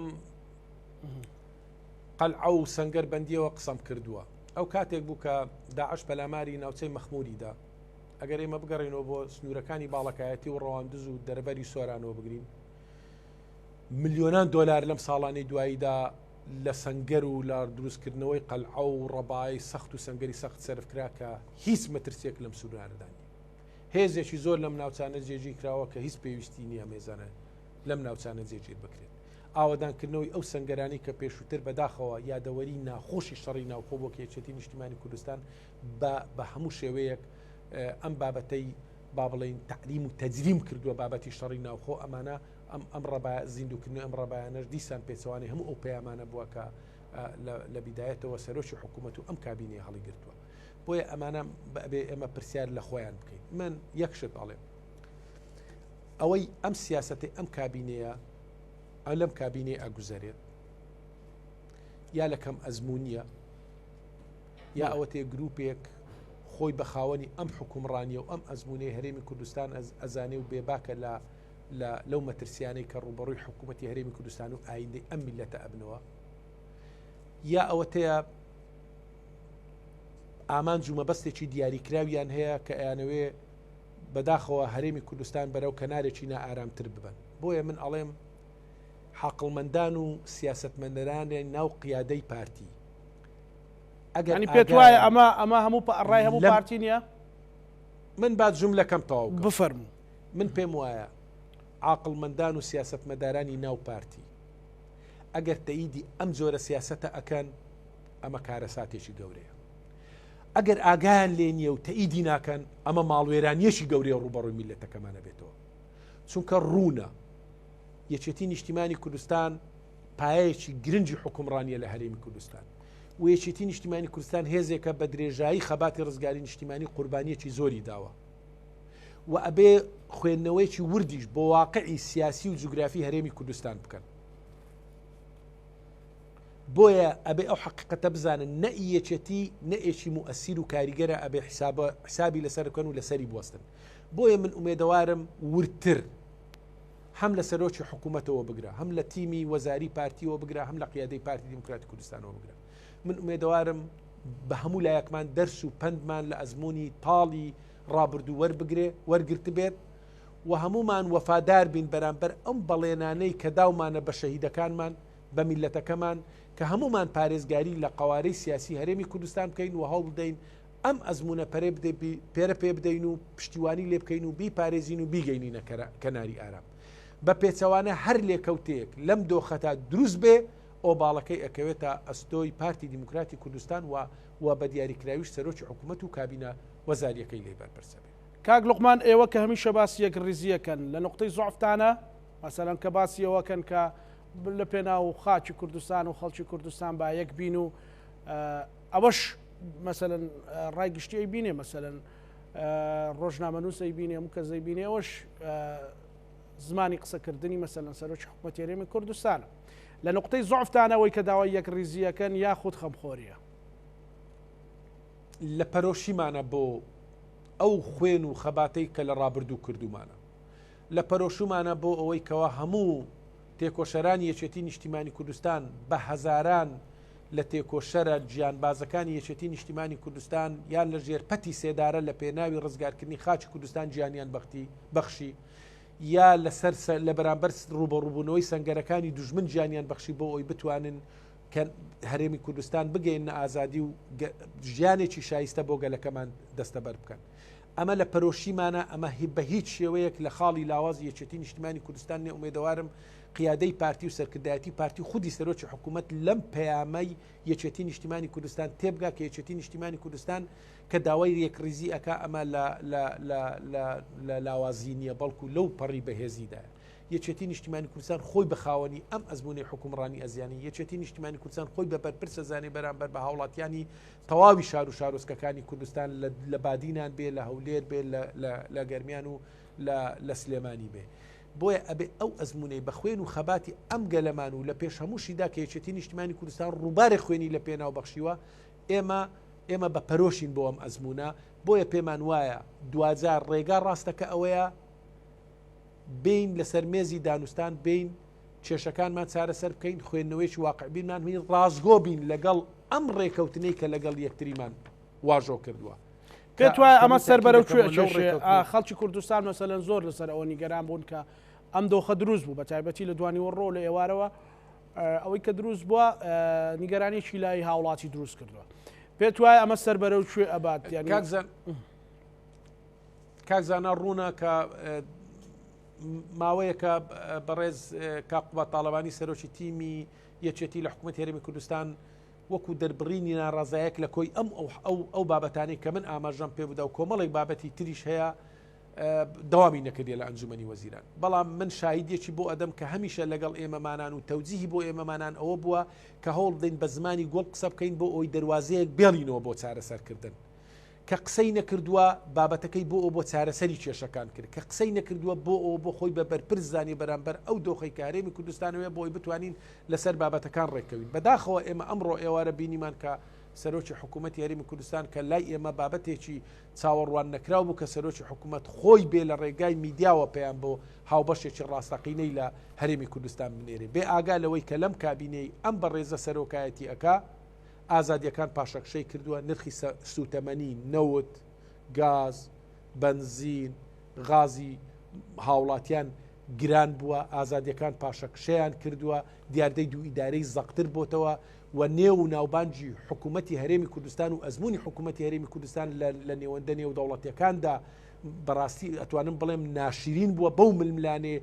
Speaker 2: قەلعە و سەنگەر بەندیەوە قسەم کردووە ئەو کاتێک بوو کە داعش پەلاماری ناوچەی مەخموریدا ئەگەر ئێمە بگەڕێنەوە بۆ سنوورەکانی باڵەکایەتی و ڕەواندز و دەرەبەری سۆرانەوە بگرین ملیۆنان دۆلار لەم ساڵانەی دواییدا لە سەنگەر و لە دروستکردنەوەی قەلعە و ڕەبای سەخت و سەنگەری سەخت سەرفکرا کە هیچ مەترسێک لەم سوورانەدانی هێزێکی زۆر لەم ناوچانە جێژی کراوە کە هیچ پێویستی نییە مێزانە لەم ناوچانە جێگیر بکرێت ئاوادانکردنەوەی ئەو سەنگەرانی کە پێشووتر بەداخەوە یادەوەری ناخۆشی شەڕی ناوخۆ بۆ کێچێتی نیشتیمانی کوردستان بە هەموو شێوەیەک ئەم بابەتەی با بڵێن تعلیم و تەجریم کردووە بابەتی شەڕی ناوخۆ ئەمانە ئەم ڕەبای زیندوکردنی ئەم ڕەبایانەش دیسان پێچەوانی هەموو ئەو پەیامانە بووە کە لە بیدایەتەوە سەرۆکی حکوومەت و ئەم کابینەی هەڵی گرتووە بۆیە ئەمانە بەبێ ئێمە پرسیار لە خۆیان بکەین من یەکشت ئەڵێم ئەوەی ئەم سیاسەتی ئەم کابینەیە لەم کابینەی ئەگوزارێت یا لە کەم ئەزمونیە یا ئەوە تێ گروپێک خۆی بە خاوەنی ئەم حکومڕانیە و ئەم ئەزمونەی هەرێمی کوردستان ئەزانێ و بێباکە لەو مەترسیانەی کە ڕوبەڕووی حکوومەتی هەرێمی کوردستان و ئایندەی ئەم میلەتە ئەبنەوە یا ئەوە تەیە ئامان جومەبەستێکی دیاریکراویان هەیە کە ئەیانەوێ بەداخەوە هەرێمی کوردستان بەرەو کەنارێکی نائارامتر ببن بۆیە من ئەڵێم حاقڵمەندان و سیاسەتمەندەرانی ناو قیادەی پارتی
Speaker 1: ئەگەر پێت وایە ئەمە هەموو ڕای هەموو پارتی نییە
Speaker 2: من بعد جملەکەم تەواو
Speaker 1: بفەرموو
Speaker 2: من پێم وایە عاقڵمەندان و سیاسەتمەدارانی ناو پارتی ئەگەر تەییدی ئەم جۆرە سیاسەتە ئەکەن ئەمە کارەساتێکی گەورەیە ئەگەر ئاگایان لێ نییە و تەییدی ناکەن ئەمە ماڵوێرانیەشی گەورەیە ڕوبەڕووی میلەتەکەمانە بێتەوە چونکە ڕوونە یەکێتی نیشتیمانی کوردستان پایەیەکی گرنگی حکومڕانیە لە هەرێمی کوردستان و یەکێتی نیشتیمانی کوردستان هێزێکە بە درێژایی خەباتی ڕزگاری نیشتیمانی قوربانیەکی زۆری داوە و ئەبێ خوێندنەوەیکی وردیش بۆ واقعی سیاسی و جوگرافی هەرێمی کوردستان بکەن بۆیە ئەبێ ئەو حقیقەتە بزانن نە یەکێتی نەئێکی مؤسیر و کاریگەرە ئەبێ حسابی لەسەر بکەن و لەسەری بوەستن بۆیە من ئومێدەوارم ورتر هەم لە سەرۆکی حکوومەتەوە بگرە هەم لە تیمی وەزاری پارتیەوە بگرە هەم لە قیادەی پارتی دیموکراتی کوردستانەوە بگرە من ئومێدەوارم بە هەموو لایەکمان دەرس و پندمان لە ئەزمموی تاڵی ڕابردوو وەرگرت بێت و هەمومان وەفادار بین بەرامبەر ئەم بەڵێنانەی کە داومانە بە شەهیدەکانمان بە میلەتەکەمان کە هەمومان پارێزگاری لە قوارەی سیاسی هەرێمی کوردستان بکەین و هەوڵ بدەین ئەم ئەزمونە پێرە پێ بدەین و پشتیوانی لێ بکەین و بیپارێزین و بیگەینینە کەناری ئارام بە پێچەوانە هەر لێکەوتەیەک لەم دۆخەتا دروست بێ ئەو باڵەکەی ئەکەوێتە ئەستۆی پارتی دیموکراتی کوردستان و بە دیاریکراویش سەرۆکی حکوومەت و کابینە وەزاریەکەی لێ بەرپرسە بێ
Speaker 1: کاک لوقمان ئێوە کە هەمیشە باسی یەک ڕیزیەکەن لە نقطەی زوعفتانە مەسەلەن کە باسی ئەوەکەن کە لە پێناو خاچی کوردستان و خەڵکی کوردستان با یەک بین و ئەوەش مەسەلەن ڕای گشتی بینێ مەسەلەن ڕۆژنامەنووسی بینێ و کەزەی بینێ ئەوەش زمانی قسەکردنی مەسەلەن سەرۆکی حکوومەتی هەرێمی کوردستانە لە نقطەی زوعفتانەوەی کە داوای یەک ڕیزیەکەن یاخود خەمخۆریە
Speaker 2: لە پەرۆشیمانە بۆ ئەو خوێن و خەباتەی کە لە ڕابردوو کردومانە لە پەرۆشومانە بۆ ئەوەی کەوا هەموو تێکۆشەرانی یەکێتی نیشتیمانی کوردستان بە هەزاران لە تێکۆشەرە گیانبازەکانی یەکێتی نیشتیمانی کوردستان یان لە ژێرپەتی سێدارە لە پێناوی ڕزگارکردنی خاچی کوردستان گیانیان بەخشی یا لە بەرامبەر ڕوبەڕووبوونەوەی سەنگەرەکانی دوژمن گیانیان بەخشی بۆ ئەوی بتوانن کە هەرێمی کوردستان بگەینە ئازادی و ژیانێکی شایستە بۆ گەلەکەمان دەستەبەر بکەن ئەمە لە پەرۆشیمانە ئەمە بە هیچ شێوەیەک لە خاڵی لاواز یەکێتی نیشتیمانی کوردستان نێ ئومێدەوارم قیادەی پارتی و سەرکردایەتی پارتی خودی سەرۆکی حکوومەت لەم پەیامەی یەکێتی نیشتیمانی کوردستان تێبگا کە یەکێتی نیشتیمانی کوردستان کە داوای یەکڕیزی ئەکا ئەمە لە لاوازی نییە بەڵکو لەو پەڕی بەهێزیدایە یەکێتی نیشتیمانی کوردستان خۆی بەخاوەنی ئەم ئەزمموی حکومڕانی ئەزیانی یەکێتی نیشتیمانی کوردستان خۆی بە بەرپرسە زانێ بەرامبەر بە هاوڵاتیانی تەواوی شار و شارۆچکەکانی کوردستان لە بادینان بێ لە هەولێر بێ لە گەرمیان و لە سلێمانی بێ بۆیە ئەبێ ئەو ئەزمموی بە خوێن و خەباتی ئەم گەلەمان و لە پێش هەمووشیدا کە یەکێتی نیشتیمانی کوردستان ڕووبارێک خوێنی لە پێناو بەخشیوە ئێمە بە پەرۆشین بۆ ئەم ئەزممونە بۆیە پێمان وایە دوجار ڕێگا ڕاستەکە ئەوەیە بین لەسەر مێزی دانوستان بین کێشەکانمان چارەسەر بکەین خوێندنەوەیکی واقعبینمان هی ڕازگۆ بین لەگەڵ ئەم ڕێکەوتنەی کە لەگەڵ یەکتریمان واژۆ کردووە
Speaker 1: پێت وایە ئەمە سەر بەرەو خەڵکی کوردستان مەسەلەن زۆر لەسەر ئەوە نیگەران بوون کە ئەم دۆخە دروست بوو بە تایبەتی لە دوانی وەڕۆ لە ئێوارەوە ئەوەی کە دروست بووە نیگەرانێکی لای هاوڵاتی دروست کردووە پێت وایە ئەمە سەر بەرەو کوێ ئەبات
Speaker 2: کاکزانە ڕوونە کە ماوەیەکە بەڕێز کاقوبا تاالبانی سەرۆکی تیمی یەکێتی لە حکوومەت هێرمی کوردستان وەکو دەربڕینی ناڕازایەک لە کۆی ئەو بابەتانی کە من ئاماژەم پێ بوودا و کۆمەڵێک بابەتی تریش هەیە دەوامی نەکردێ لە ئەنجومەنی وەزیران بەڵام من شاهیدێکی بۆ ئەدەم کە هەمیشە لەگەڵ ئێمەمانان و تەوجیهی بۆ ئێمەمانان ئەوە بووە کە هەوڵ دەین بە زمانی گۆڵ قسە بکەین بۆ ئەوی دەواازەیەک بێڵینەوە بۆ چارەسەرکردن کە قسەی نەکردووە بابەتەکەی بۆ ئەو بۆ چارەسەری کێشەکان کرد کە قسەی نەکردووە بۆ ئەو بۆ خۆی بە بەرپرس زانی بەرامبەر ئەو دۆخەی کارێمی کوردستانەوەی بۆی بتوانین لەسەر بابەتەکان ڕێکەوین بەداخەوە ئێمە ئەمڕۆ ئێوارە بینیمان کە سەرۆکی حکوومەتی هەرێمی کوردستان کە لای ئێمە بابەتێکی چاوەڕوان نەکراو بوو کە سەرۆکی حکوومەت خۆی بێ لە ڕێگای میدیاوە پێیان بۆ هاوبەشێکی ڕاستەقینەی لە هەرێمی کوردستان بنێرێ بێ ئاگا لەوەی کە لەم کابینەی ئەم بەڕێزە سەرۆکایەتی ئەکا ئازادیەکان پاشەکشەی کردووە نرخی سوتەمەنی نەوت گاز بنزین غازی هاوڵاتیان گران بووە ئازادیەکان پاشەکشەیان کردووە دیاردەی دوو ئیدارەی زەقتر بۆتەوە و نێو و ناوبانجی حکوومەتی هەرێمی کوردستان و ئەزمموی حکوومەتی هەرێمی کوردستان لە نێوەندە نێو دەوڵەتیەکاندا بەڕاستی ئەتوانم بڵێم ناشرین بووە بەو ململانێ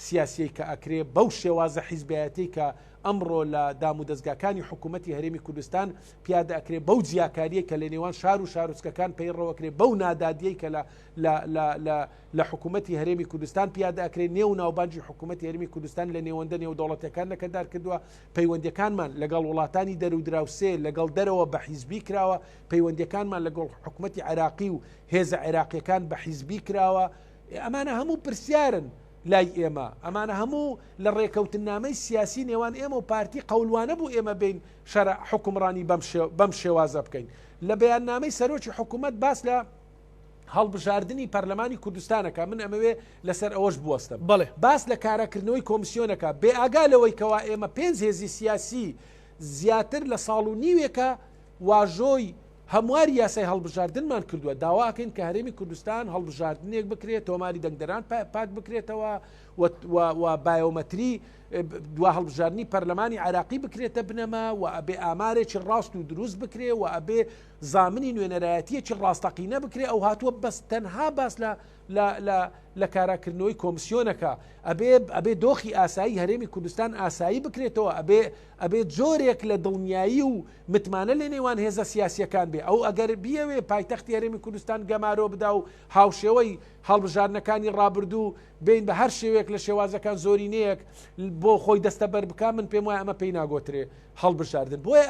Speaker 2: سیاسیی کە ئەکرێ بەو شێوازە حیزبایەتی کە ئەمڕۆ لە دام و دەستگاکانی حکوومەتی هەرێمی کوردستان پیادە ئەکرێ بەو جیاکاریە کە لە نێوان شار و شارۆچکەکان پەیڕەوەکرێ بەو نادادیەی کە لە حکوومەتی هەرێمی کوردستان پیادە ئەکرێ نێو ناوبانجی حکوومەتی هەرێمی کوردستان لە نێوەندە نێو دەوڵەتەکان نەکەدار کردووە پەیوەندیەکانمان لەگەڵ وڵاتانی دەرودراوسێ لەگەڵ دەرەوە بە حیزبی کراوە پەیوەندیەکانمان لەگەڵ حکوومەتی عێراقی و هێزە عێراقیەکان بە حیزبی کراوە ئەمانە هەموو پرسیارن لای ئێمە ئەمانە هەموو لە ڕێکەوتنامەی سیاسی نێوان ئێمە و پارتی قەولوانە بوو ئێمە بین شەرع حکومڕانی بەم شێوازە بکەین لە بەیاننامەی سەرۆکی حکوومەت باس لە هەڵبژاردننی پەرلەمانی کوردستانەکە من ئەمەوێ لەسەر ئەوەش بوەستم
Speaker 1: بڵێ
Speaker 2: باس لە کارەکردنەوەی کۆمسیۆنەکە بێ ئاگالەوەی کەوا ئێمە 5 هێزی سیاسی زیاتر لە ساڵ و نیوێکە واژۆی هەمواری یاسای هەڵبژاردنمان کردووە داواکەین کە هەرێمی کوردستان هەڵبژاردنێک بکرێت تۆماری دەنگدەران پاک بکرێتەوە و بایۆمەتری دوا هەڵبژاردننی پەرلەمانی عراقی بکرێتە بنەما و ئەبێ ئامارێکی ڕاست و دروست بکرێ و ئەبێ زامنی نوێنەرایەتیەکی ڕاستەقینە بکرێ ئەو هاتووە بەس تەنها باس لە کاراکردنەوەی کۆمسیۆنەکە ئەبێ دۆخی ئاسایی هەرێمی کوردستان ئاسایی بکرێتەوە ئەبێ جۆرێک لە دڵنیایی و متمانە لە نێوان هێزە سیاسیەکان بێ ئەو ئەگەر بیەوێ پایتەختی هەرێمی کوردستان گەمارۆ بدا و هاوشێوەی هەڵبژاردنەکانی ڕابردوو بین بە هەر شێوەیەک لە شێوازەکان زۆرینەیەک بۆ خۆی دەستە بەر بک من پێم وایە ئەمە پێی ناگۆترێ هەڵبژاردن بۆیە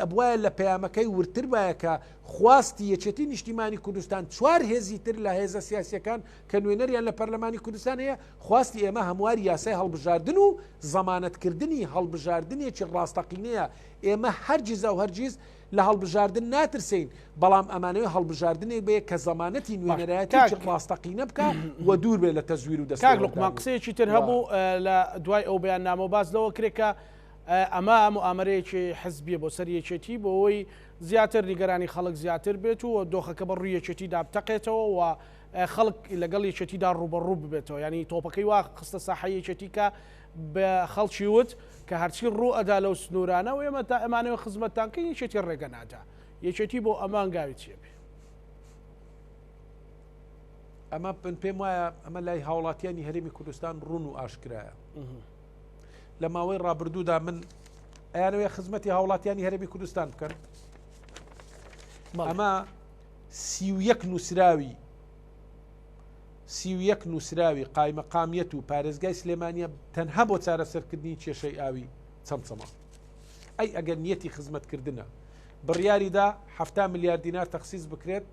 Speaker 2: ئەبواە لە پەیامەکەی ورتر وایە کە خواستی یەکێتی نیشتیمانی کوردستان 4 هێزی تر لە هێزە سیاسیەکان کە نوێنەریان لە پەرلەمانی کوردستان هەیە خواستی ئێمە هەمواری یاسای هەڵبژاردن و زەمانەتکردنی هەڵبژاردنێکی ڕاستەقینەیە ئێمە هەرگیز ئەو هەرگیز لە هەڵبژاردن ناترسین بەڵام ئەمانەوەی هەڵبژاردنێک بێ کە زەمانەتی نوێنەرایەتێکی ڕاستەقینە بکە و دوور بێ لە تەزویر و دەست
Speaker 1: لوقمان قسەیەکی تر هەبوو لە دوای ئەو بەیاننامە باز لەوە کرێکە ئەمە مؤامرەیەکی حزبیە بۆ سەر یەکێتی بۆ ئەوەی زیاتر نیگەرانی خەڵک زیاتر بێت و دۆخەکە بە ڕووی یەکێتیدا بتەقێتەوە و خەڵک لەگەڵ یەکێتیدا ڕوبەڕوو ببێتەوە ینی تۆپەکەی وا خستە ساحەی یەکێتی کە بە خەڵکی وت کە هەرچی ڕوو ئەدا لەو سنوورانە و ئێمە تا ئەمانەوە خزمەتتانکە یەکێتی ڕێگە نادا یەکێتی بۆ ئەمانگاوی چێ بێ
Speaker 2: ئەمە پێم وایە ئەمە لای هاوڵاتیانی هەرێمی کوردستان ڕوون و ئاشکرایە لە ماوەی ڕابردوودا من ئەیانەوەی خزمەتی هاوڵاتیانی هەرێمی کوردستان بکەن ئەمە 31 نووسراوی 31 نووسراوی قایمەقامیەت و پارێزگای سلێمانیە تەنها بۆ چارەسەرکردنی کێشەی ئاوی چەمچەما. ئەی ئەگەر نیەتی خزمەتکردنە بڕیاریدا 7 ملیار دینار تەخسیس بکرێت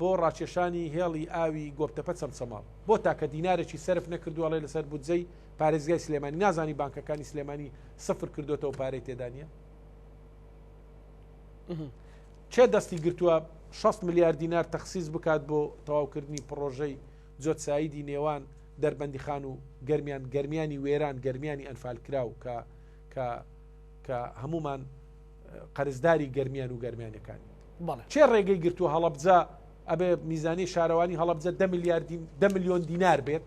Speaker 2: بۆ ڕاکێشانی هێڵی ئاوی گۆبتەپە چەمچەماڵ بۆ تاکە دینارێکی سەرف نەکردووەڵێ لەسەر بودجەی پارێزگای سلێمانی نازانی بانکەکانی سلێمانی سفر کردوێتەوە پارەی تێدا نیە. چێ دەستی گرتووە 6 ملیار دینار تەخسیس بکات بۆ تەواوکردنی پرۆژەی جۆتساییدی نێوان دەربەندیخان و گەرمیانی وێران گەرمیانی ئەنفالکراو کە هەمومان قەرزداری گەرمیان و گەرمیانەکانی. چێ ڕێگەی گرتووە هەڵەبجە ئەبێ میزانی شارەوانی هەڵەبجە 10 میلیۆن دینار بێت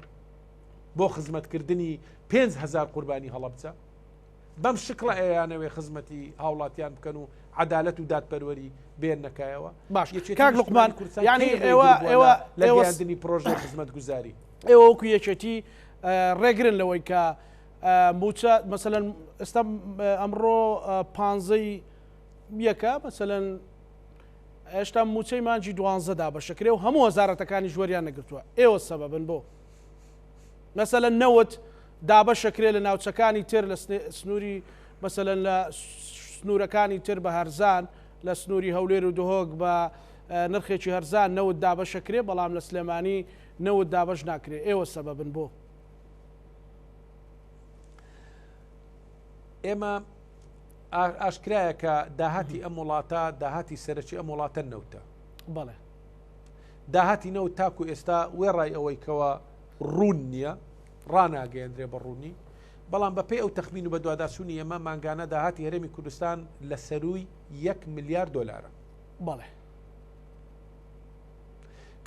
Speaker 2: بۆ خزمەتکردنی 5,000 قوربانی هەڵەبجە بەم شکڵە ئەیانەوێ خزمەتی هاوڵاتیان بکەن و عدالەت و دادپەروەری بێن نەکایەوە.
Speaker 1: باش کاک لوقمان یعنی ئێوە
Speaker 2: لەگەیاندنی پرۆژەی خزمەت گوزاری
Speaker 1: ئێوە وەکو یەکێتی ڕێگرن لەوەی کە موچە مەسەلەن ئێستا ئەمڕۆ 15 یەکە مەسەلەن هێشتا موچەی مانجی 12 دابەشەکرێ و هەموو وەزارەتەکانی ژوەریان نەگرتووە. ئێوە سەبەبن بۆ مەسەلەن 90 دابەشەکرێ لە ناوچەکانی تر لە سنووری مەسەلەن لە سنوورەکانی تر بە هەرزان لە سنووری هەولێر و دهۆک بە نرخێکی هەرزان 90 دابەشەکرێ بەڵام لە سلێمانی 90 دابەش ناکرێ. ئێوە سەبەبن بۆ
Speaker 2: ئێمە ئاشکرایە کە داهاتی ئەم وڵاتە داهاتی سەرەکی ئەم وڵاتە نەوتە.
Speaker 1: بەڵێ
Speaker 2: داهاتی نەوت تاکو ئێستا وێڕای ئەوەی کەوە ڕوون نییە ڕناگەیەندرێ بەڕوونی بەڵام بەپێی ئەو تەخمین و بە دوواداسوونی ئێمە مانگانە داهاتی هەرێمی کوردستان لە سەروی 1 ملیار دۆلارە.
Speaker 1: بەڵێ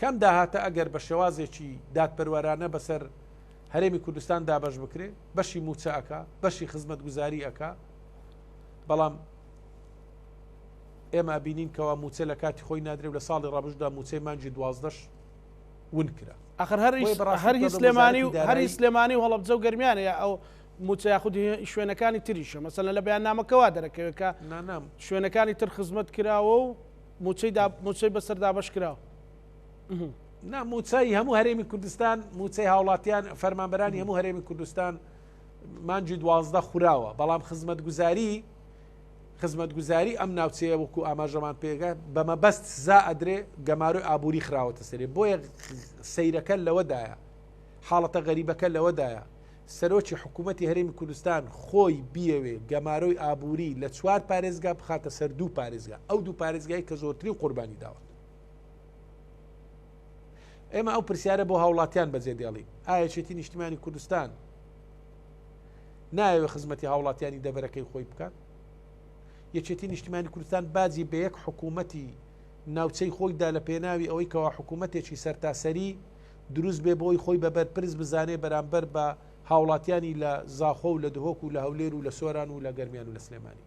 Speaker 2: کەم داهاتە ئەگەر بە شێوازێکی دادپەروەرانە بەسەر هەرێمی کوردستان دابەش بکرێ بەشی موچە ئەکا بەشی خزمەت گوزاری ئەکا بەڵام ئێمە بینین کەوا موچە لە کاتی خۆی نادرێت لە ساڵی ڕابژدا موچەی مانجی 12 ون کرا.
Speaker 1: آخر هەری سلێمانی و هەری سلێمانی و هەڵەبجە و گەرمیانە ئەو موچە یاخودی شوێنەکانی تریشە مەسەلەن لە بەیان نامەکەوا دەرەکەوێت کە شوێنەکانی تر خزمەت کراوە و موچەی بەسەر دابەش کراوە.
Speaker 2: موچەی هەموو هەرێمی کوردستان موچەی هاوڵاتیان فەرمانبەرانی هەموو هەرێمی کوردستان مانجی 12 خوراوە بەڵام خزمەت گوزاری ئەم ناوچەیە وەکو ئاماژەمان پێگە بەمە بەست زا ئەدرێ گەماروی ئابووری خراوەتە سەرێ بۆیە سەیرەکە لەوەدایە حاڵەتە غەریبەکە لەوەدایە سەرۆکی حکوومەتی هەرێمی کوردستان خۆی بیەوێ گەمارۆی ئابووری لە 4 پارێزگا بخاتە سەر 2 پارێزگا ئەو 2 پارێزگای کە زۆرترین قوربانی داوە. ئێمە ئەو پرسیارە بۆ هاوڵاتیان بەجێ دێڵی ئایا چێتی نیشتیمانی کوردستان نایەوێ خزمەتی هاوڵاتیانی دەبەرەکەی خۆی بکات؟ یەکێتی نیشتیمانی کوردستان بازی بە یەک حکوومەتی ناوچەی خۆیدا لە پێناوی ئەوەی کەوا حکوومەتێکی سەرتاسەری دروست بێ بۆی خۆی بە بەرپرس بزانێ بەرامبەر بە هاوڵاتیانی لە زاخۆ و لە دهۆک و لە هەولێر و لە سۆران و لە گەرمیان و لە سلێمانی.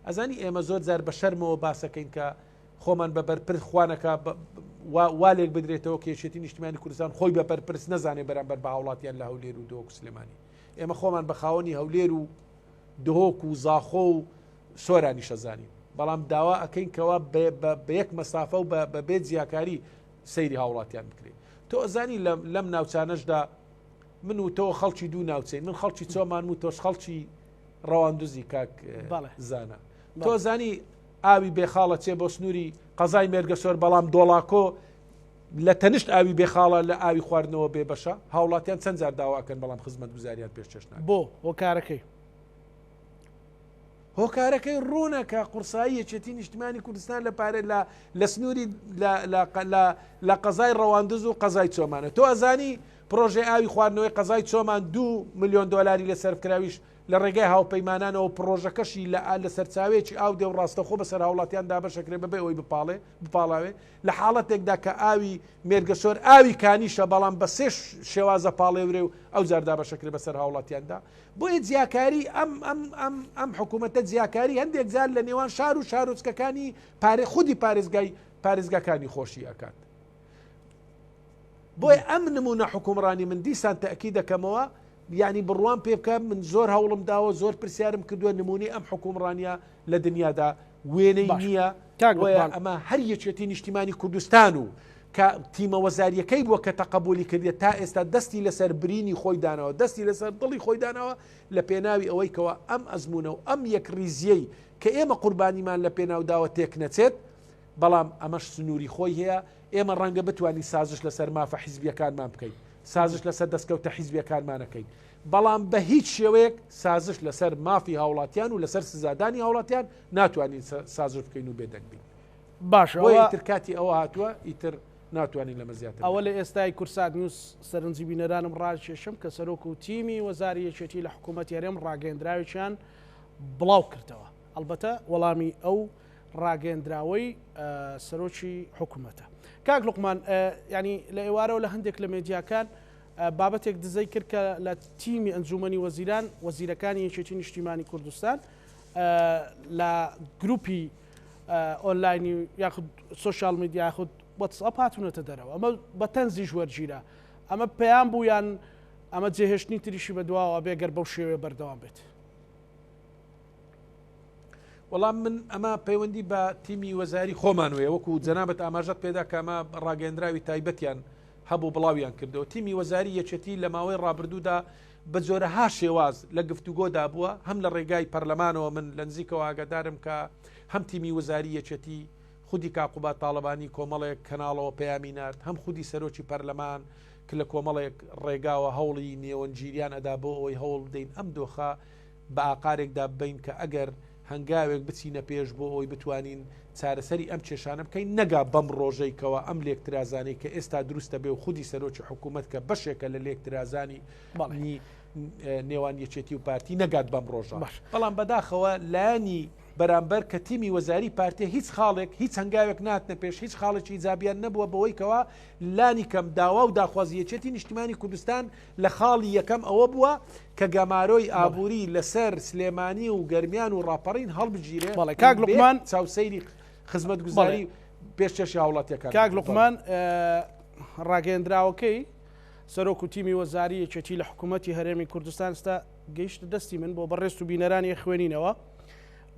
Speaker 2: ئەزانی ئێمە زۆر جار بە شەرمەوە باسەکەین کە خۆمان بە بەرپرس خوانەکە والێک بدرێتەوە کە یەکێتی نیشتیمانی کوردستان خۆی بە بەرپرس نەزانێ بەرامبەر بە هاوڵاتیان لە هەولێر و دهۆک و سلێمانی. ئێمە خۆمان بە خاوەنی هەولێر و دهۆک و زاخۆ و سۆرانی شەزانین بەڵام داوا ئەەکەین کەوا بە یەک مەسافە و بە بێت زیاکاری سەیری هاوڵاتیان بکرێت. تۆ ئەزانی لەم ناوچانەشدا من و تۆ خەڵکی دوو ناوچەین من خەڵکی چۆمان و تۆش خەڵکی ڕەواندوزی کاک زانە. تۆ زانی ئاوی بێخاڵە چێ بۆ سنووری قەزای مێرگەسۆر بەڵام دۆڵاکۆ لە تەنیشت ئاوی بێخاڵە لە ئاوی خواردنەوە بێ بەشە هاوڵاتیان چەند جار داواکەن بەڵام خزمەت گوزاریان پێشچەشنان
Speaker 1: بۆ هۆکارەکەی
Speaker 2: هۆکارەکەی ڕوونەکە قورسایی یەکێتی نیشتیمانی کوردستان لە سنووری لە قەزای ڕەواندز و قەزای چۆمانە. تۆ ئەزانی پرۆژێ ئاوی خواردنەوەی قەزای چۆمان 2 میلیۆن دۆلاری لە سەرفکراویش لە ڕێگای هاوپەیمانانەوە پرۆژەکەشی لە سەرچاوێکی ئاو دێ و ڕاستەخۆ بەسەر هاوڵاتیان دابەشەکرێ بەبێ ئەوەی بپاڵاوێ لە حاڵەتێکدا کە ئاوی مێرگەسۆر ئاوی کانیشە بەڵام بە 3 شێوازە پاڵێورێ و ئەو جار دابەشەکرێ بەسەر هاوڵاتیاندا. بۆیە جیاکاری ئەم حکوومەتە جیاکاری هەندێک جار لە نێوان شار و شارۆچکەکانی خودی پارێزگاکانی خۆشی ئەکات. بۆیە ئەم نمونە حکومڕانی من دیسان تەئکید دەکەمەوە یعنی بڕوان پێ بکەم من زۆر هەوڵم داوە زۆر پرسیارم کردووە نمونی ئەم حکومڕانیە لە دنیادا وێنەی نییە ئەمە هەر یەکێتی نیشتیمانی کوردستان و کە تیمە وەزاریەکەی بووە کە تەقبولی کردێت تا ئێستا دەستی لەسەر برینی خۆی دانەوە دەستی لەسەر دڵی خۆی دانەوە لە پێناوی ئەوەی کەەوە ئەم ئەزمونە و ئەم یەک ریزیەی کە ئێمە قوربانیمان لە پێناوداوە تێک نەچێت بەڵام ئەمەش سنووری خۆی هەیە ئێمە ڕەنگە بتوانین سازش لەسەر مافە حیزبیەکانمان بکەین سازش لەسەر دەستکەوتە حیزبیەکانمانەکەین بەڵام بە هیچ شێوەیەک سازش لەسەر مافی هاوڵاتیان و لەسەر سزادانی هاوڵاتیان ناتوانین سازش بکەین و بێدەنگبین
Speaker 1: باش
Speaker 2: ئیتر کاتی ئەوە هاتووە ئیتر ناتوانین لە مەزیاتر
Speaker 1: ئەوە لە ئێستای کورسات نیوس سەرنجی بینەرانم ڕاکێشم کە سەرۆک و تیمی وەزاری یەکێتی لە حکوومەتی هەرێم ڕاگەیەندراویان بڵاو کردەوە ئەلبەتە وەڵامی ئەو ڕاگەیەندراوەی سەرۆکی حکوومەتە کاک لوقمان ینی لە ئێوارەوە لە هەندێک لە مێدیاکان بابەتێک دزەی کرد کە لە تیمی ئەنجومەنی وەزیران وەزیرەکانی یەکێتی نیشتیمانی کوردستان لە گروپی ئۆنلاینی یاخود سوشال میدیا یاخود واتساپ هاتوونەتە دەرەوە ئەمە بە تەنزیش وەرگیرە ئەمە پێیان بوویان ئەمە جێهێشتنی تریشی بەدواوە بێگەر بەو شێوێ بەردەوام بێت
Speaker 2: وەڵام من ئەمە پەیوەندی بە تیمی وەزاری خۆمانوێ وەکو جەنابەت ئاماژەت پێدا کە ئەمە ڕاگەیەندراوی تایبەتیان هەبوو بڵاویان کردەوە تیمی وەزاری یەکێتی لە ماوەی ڕابردوودا بە جۆرەها شێواز لە گفتوگۆدا بووە هەم لە ڕێگای پەرلەمانەوە من لە نزیکەوە ئاگادارم کە هەم تیمی وەزاری یەکێتی خودی کاقوبات تاڵەبانی کۆمەڵێک کەناڵەوە پەیامی نرد هەم خودی سەرۆکی پەرلەمان کە لە کۆمەڵێک ڕێگاوە هەوڵی نێوەنگیریان ئەدا بۆ ئەوەی هەوڵ بدەین ئەم دۆخە بە ئاقارێکدا بین کە ئەگەر هەنگاوێک بچینە پێش بۆ ئەوی بتوانین چارەسەری ئەم کێشانە بکەین نەگا بەم ڕۆژەیکەوە ئەم لێکترازانی کە ئێستا دروستە بێ و خودی سەرۆکی حکوومەت کە بەشێکە لە لێکترازانی نێوان یەکێتی و پارتی نەگات بەم ڕۆژە بەڵام بەداخەوە لانی بەرامبەر کە تیمی وەزاری پارتێ هیچ خاڵێک هیچ هەنگاوێک ناتنە پێش هیچ خاڵێکی جابیان نەبووە بەوەیکەوە لانی کەم داوا و داخوازیەکێتی نیشتیمانی کوردستان لە خاڵی یەکەم ئەوە بووە کە گەمارۆی ئابووری لەسەر سلێمانی و گەرمیان و ڕاپەڕین هەڵبگیرێ
Speaker 1: کاک لوقمان
Speaker 2: چاوسەیری خزمەت گوزاری پێش چێشی هاوڵاتیەکان
Speaker 1: کاک لوقمان ڕاگەیەندراوەکەی سەرۆک و تیمی وەزاری یەکێتی لە حکوومەتی هەرێمی کوردستان ستا گەیشتە دەستی من بۆ بەڕێست و بینەرانی خوێنینەوە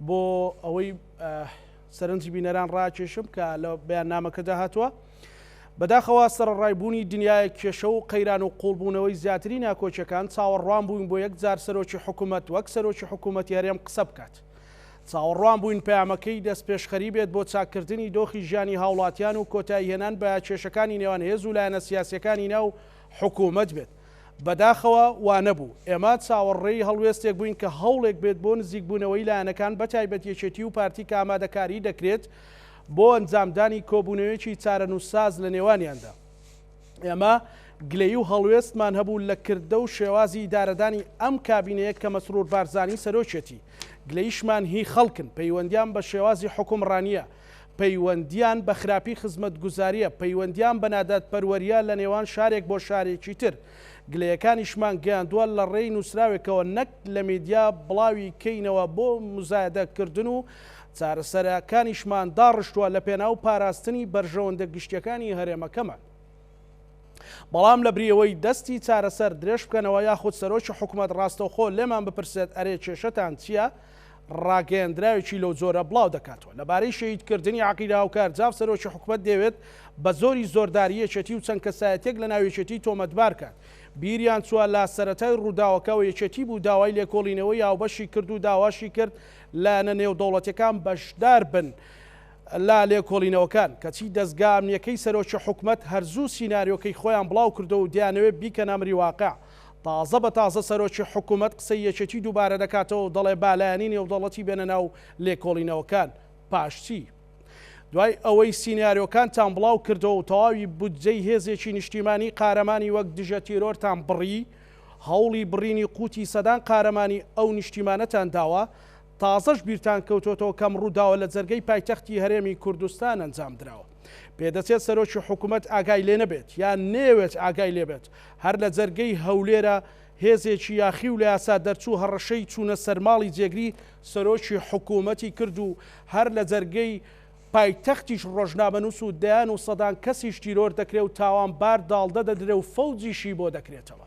Speaker 1: بۆ ئەوەی سەرنجی بینەران ڕاکێشم کە لە بەیاننامەکەدا هاتووە بەداخەوە سەرڕایبوونی دنیای کێشە و قەیران و قوڵبوونەوەی زیاتری ناکۆچەکان چاوەڕوان بووین بۆ یەک جار سەرۆکی حکوومەت وەک سەرۆکی حکوومەتی هەرێم قسە بکات چاوەڕوان بووین پەیامەکەی دەست پێشخەری بێت بۆ چاکردنی دۆخی ژیانی هاوڵاتیان و کۆتایی هێنان بە کێشەکانی نێوان هێز و لایەنە سیاسیەکانی ناو حکوومەت بێت بەداخەوە وانەبوو ئێمە چاوەڕێی هەڵوێستێک بووین کە هەوڵێک بێت بۆ نزیک بوونەوەی لایەنەکان بە تایبەت یەکێتی و پارتی کە ئامادەکاری دەکرێت بۆ ئەنجامدانی کۆبوونەوەیەکی چارەنووساز لە نێوانیاندا ئێمە گلەی و هەڵوێستمان هەبوو لە کردە و شێوازی ئیدارەدانی ئەم کابینەیە کە مەسرور بارزانی سەرۆکێتی گلەیشمان هی خەڵکن پەیوەندیان بە شێوازی حکومڕانیە پەیوەندیان بە خراپی خزمەت گوزاریە پەیوەندیان بە نادات پەروەریە لە نێوان شارێک بۆ شارێکی تر گلەیەکانیشمان گەیاندووە لە ڕێی نووسراوێکەوە نەک لە میدیا بڵاوی کەینەوە بۆ مزایدەکردن و چارەسەرەکانیشمان داڕشتووە لە پێناو پاراستنی بەرژەوەندە گشتیەکانی هەرێمەکەمان بەڵام لە بریەوەی دەستی چارەسەر درێژ بکەنەوە یاخود سەرۆکی حکوومەت ڕاستەوخۆ لێمان بپرسێت ئەرێ کێشەتان چییە ڕاگەیەندراوێکی لەو جۆرە بڵاو دەکاتەوە لەبارەی شەیدکردنی عەقیدە هاوکار جاف سەرۆکی حکوومەت دەوێت بە زۆری زۆرداری یەکێتی و چەند کەسایەتێک لە ناو یەکێتی تۆمەتبار کات بیریان چووە لا سەرەتای ڕووداوەکەەوە یەکێتی بوو داوای لێکۆڵینەوەی یاوبەشی کرد و داواشی کرد لە نێودەوڵەتیەکان بەشدار بن لا لێکۆڵینەوەکان کەچی دەستگا ئەمنیەکەی سەرۆکی حکوومەت هەرزوو سیناریۆکەی خۆیان بڵاو کردو و دیانەوێت بیکەن ئەمری واقع تازە بە تازە سەرۆکی حکوومەت قسەی یەکێتی دووبارە دەکاتەوە دەڵێ بالایانی نێودەوڵەتی بێنە ناو لێکۆڵینەوەکان پاشچی دوای ئەوەی سیناریۆکانتان بڵاو کردەوە و تەواوی بودجەی هێزێکی نیشتیمانی قارەمانی وەک دژە تیرۆرتان بڕی هەوڵی بڕینی قوتی سەدان قارەمانی ئەو نیشتیمانەتان داوە تازەش بیرتان کەوتۆتەوە کەم ڕووداوە لە جەرگەی پایتەختی هەرێمی کوردستان ئەنجام درراوە پێدەچێت سەرۆکی حکوومەت ئاگای لێ نەبێت یان نێوێت ئاگای لێبێت هەر لە جەرگەی هەولێرە هێزێکی یاخی و لە یاسا دەرچوو هەڕەشەی چوونە سەرماڵی جێگری سەرۆکی حکوومەتی کرد و هەر لە جەرگەی پایتەختیش ڕۆژنامەنووس و دەیان و سەدان کەسیش تیرۆر دەکرێت و تاوانبار داڵدە دەدرێ و فەوجیشی بۆ دەکرێتەوە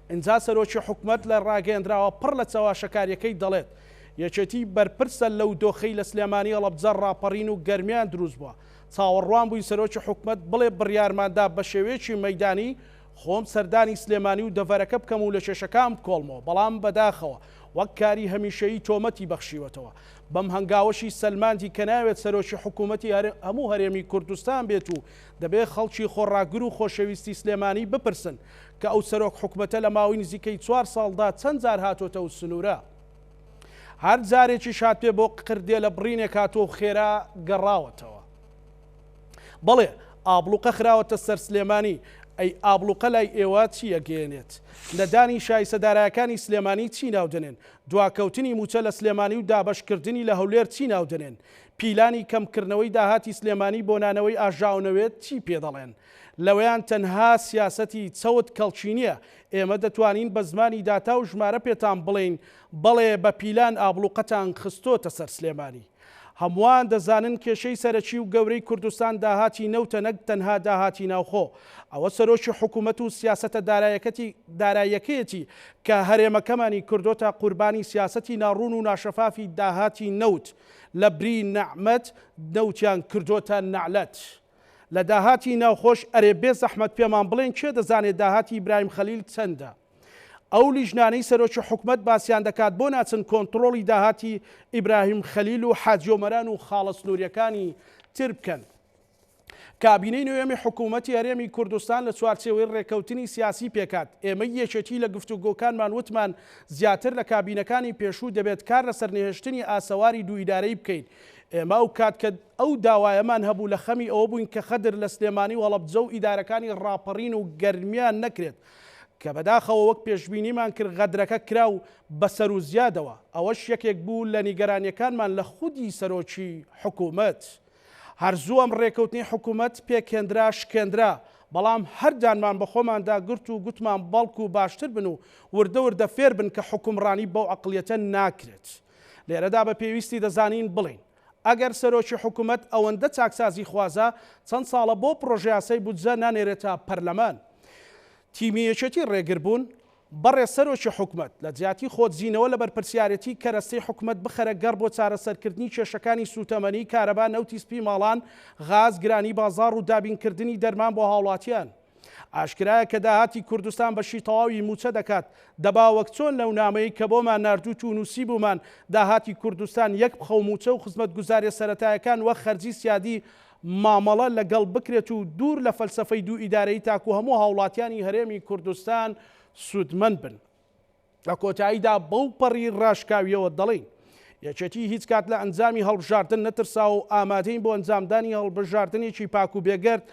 Speaker 1: ئینجا سەرۆکی حکوومەت لە ڕاگەیەندراوە پڕ لە چاواشەکاریەکەی دەڵێت یەکێتی بەرپرسە لەو دۆخەی لە سلێمانی هەڵەبجە ڕاپەڕین و گەرمیان دروست بووە چاوەڕوان بووی سەرۆکی حکومت بڵێ بڕیارماندا بە شێوەیەکی مەیدانی خۆم سەردانی سلێمانی و دەڤەرەکە بکەم و لە شێشەکان بکۆڵمەوە، بەڵام بەداخەوە وەک کاری هەمیشەیی تۆمەتی بەخشیوەتەوە. بەم هەنگاوەشی سەلماندی کە ناوێت سەرۆکی حکوومەتی هەموو هەرێمی کوردستان بێت و دەبێت خەڵکی خۆڕاگر و خۆشەویستی سلێمانی بپرسن کە ئەو سەرۆک حکوومەتە لە ماوەی نزیکەی 4 ساڵدا چەند جار هاتۆتە و سنوورە. هەر جارێکی شات پێ بۆ قردێ لە بڕینێک هاتۆ خێرا گەڕاوەتەوە. بەڵێ ئابلوقە خراوەتە سەر سلێمانی، ئەی ئابلوقە لای ئێوە چی ئەگەێنێت؟ لە دانی شایسەدارایەکانی سلێمانی چی ناودنێن؟ دواکەوتنی موچە لە سلێمانی و دابەشکردنی لە هەولێر چی ناودنێن؟ پیلانی کەمکردنەوەی داهاتی سلێمانی بۆ نانەوەی ئاژاونەوێت چی پێدەڵێن؟ لەوەیان تەنها سیاسەتی چەوت کەڵکی نییە. ئێمە دەتوانین بە زمانی داتا و ژمارە پێتان بڵین بەڵێ بە پیلان ئابلوقەتان خستۆتە سەر سلێمانی. هەمووان دەزانن کێشەی سەرەکی و گەورەی کوردستان داهاتی نەوتە نەک تەنها داهاتی ناوخۆ. ئەوە سەرۆکی حکوومەت و سیاسەتە دارایەکەیەتی کە هەرێمەکەمانی کردۆتە قوربانی سیاسەتی ناڕوون و ناشەفافی داهاتی نەوت لە بری نەعمەت نەوتیان کردۆتە نەعلەت. لە داهاتی ناوخۆش ئەرێ بێ زەحمەت پێمان بڵێن کێ دەزانێت داهاتی ئیبراهیم خەلیل چەندە؟ ئەو لیژنانەی سەرۆکی حکومت باسییان دەکات بۆ ناچن کۆنتڕۆڵی داهاتی ئیبراهیم خەلیل و حاجۆمەران و خاڵە سنووریەکانی تر بکەن. کابینەی نوێمی حکوومەتی هەرێمی کوردستان لە چوارچێوەی ڕێکەوتنی سیاسی پێکات. ئێمە یەکێتی لە گفتوگۆکانمان وتمان زیاتر لە کابینەکانی پێشوو دەبێت کار لە سەرنوێشتنی ئاسەواری دوو ئیدارەی بکەین. ئێمە ئەو کات کە ئەو داوایەمان هەبوو لە خەمی ئەوە بووین کە خەدر لە سلێمانی و هەڵەبجە و ئیدارەکانی ڕاپەڕین و گەرمیان نەکرێت کە بەداخەوە وەک پێشبینیمان کرد غەدرەکە کرا و بەسەر و زیادەوە. ئەوەش یەکێک بوو لە نیگەرانیەکانمان لە خودی سەرۆکی حکوومەت. هەرزوو ئەم ڕێکەوتنی حکوومەت پێکێنرا شکێنرا، بەڵام هەردانمان بە خۆماندا گرت و گوتمان بەڵکو و باشتر بن و وردە وردە فێر بن کە حکومڕانی بەو عەقڵیەتە ناکرێت. لێرەدا بە پێویستی دەزانین بڵین ئەگەر سەرۆکی حکوومەت ئەوەندە چاکسازی خوازە چەند ساڵە بۆ پرۆژه یاسای بودجە نانێرێتە پەرلەمان. تیمی یەکێتی ڕێگربوون بەڕێ سەرۆکی حکومت لە جیاتی خۆتزیینەوە لە بەرپرسیارەتی کەرەستەی حکومت بخەرە گەڕ بۆ چارەسەرکردنی کێشەکانی سوتەمەنی کارەبا نەوتی سپی ماڵان غاز گرانی بازار و دابینکردنی دەرمان بۆ هاوڵاتیان. ئاشکرایە کە داهاتی کوردستان بەشی تەواوی موچە دەکات دەبا وەک چۆن لەو نامەی کە بۆمان ناردووت و نووسی بوومان داهاتی کوردستان یەک بخە و موچە و خزمەت گوزاریە سەرەتایەکان وەک خەرجی سیادی مامەڵە لەگەڵ بکرێت و دوور لە فەلسەفەی دوو ئیدارەی تاکو هەموو هاوڵاتیانی هەرێمی کوردستان سوودمەند بن. لە کۆتاییدا بەو پەڕی ڕاشکاویەوە دەڵێن یەکێتی هیچ کات لە ئەنجامی هەڵبژاردن نەترسا و ئامادەین بۆ ئەنجامدانی هەڵبژاردنێکی پاک و بێگەرد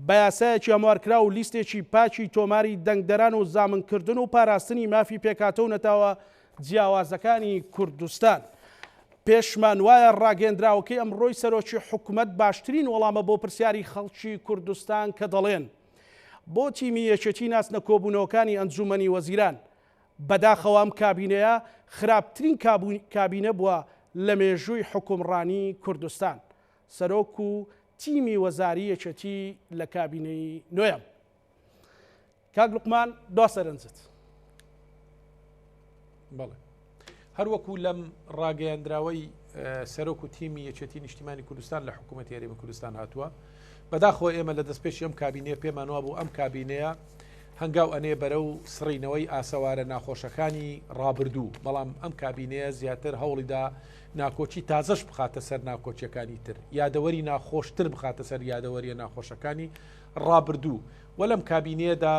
Speaker 1: بە یاسایەکی ئەموارکرا و لیستێکی پاچی تۆماری دەنگدەران و زامنکردن و پاراستنی مافی پێکاتە و نەتاوە جیاوازەکانی کوردستان. پێشمان وایە ڕاگەندراوەکەی ئەمڕۆی سەرۆکی حکومت باشترین وەڵامە بۆ پرسیاری خەڵکی کوردستان کە دەڵێن بۆ تیمی یەکێتی ناسنە کۆبوونەوەکانی ئەنجومەنی وەزیران بەداخەوە ئەم کابینەیە خراپترین کابینە بووە لە مێژووی حکومڕانی کوردستان. سەرۆک و تیمی وەزاری یەکێتی لە کابینەی نوێم. کاک لوقمان دوا سەرنجت.
Speaker 2: بەڵێ هەروەکو لەم ڕاگەیاندراوەی سەرۆک و تیمی یەکێتی نیشتیمانی کوردستان لە حکوومەتی هەرێمی کوردستان هاتووە بەداخۆ ئێمە لە دەستپێشی ئەم کابینەیە پێمانوا بوو ئەم کابینەیە هەنگاو ئەنێ بەرە و سڕینەوەی ئاسەوارە ناخۆشەکانی ڕابردوو، بەڵام ئەم کابینەیە زیاتر هەوڵیدا ناکۆچی تازەش بخاتە سەر ناکۆچیەکانی تر، یادەوەری ناخۆشتر بخاتە سەر یادەوەریە ناخۆشەکانی ڕابردوو. وە لەم کابینەیەدا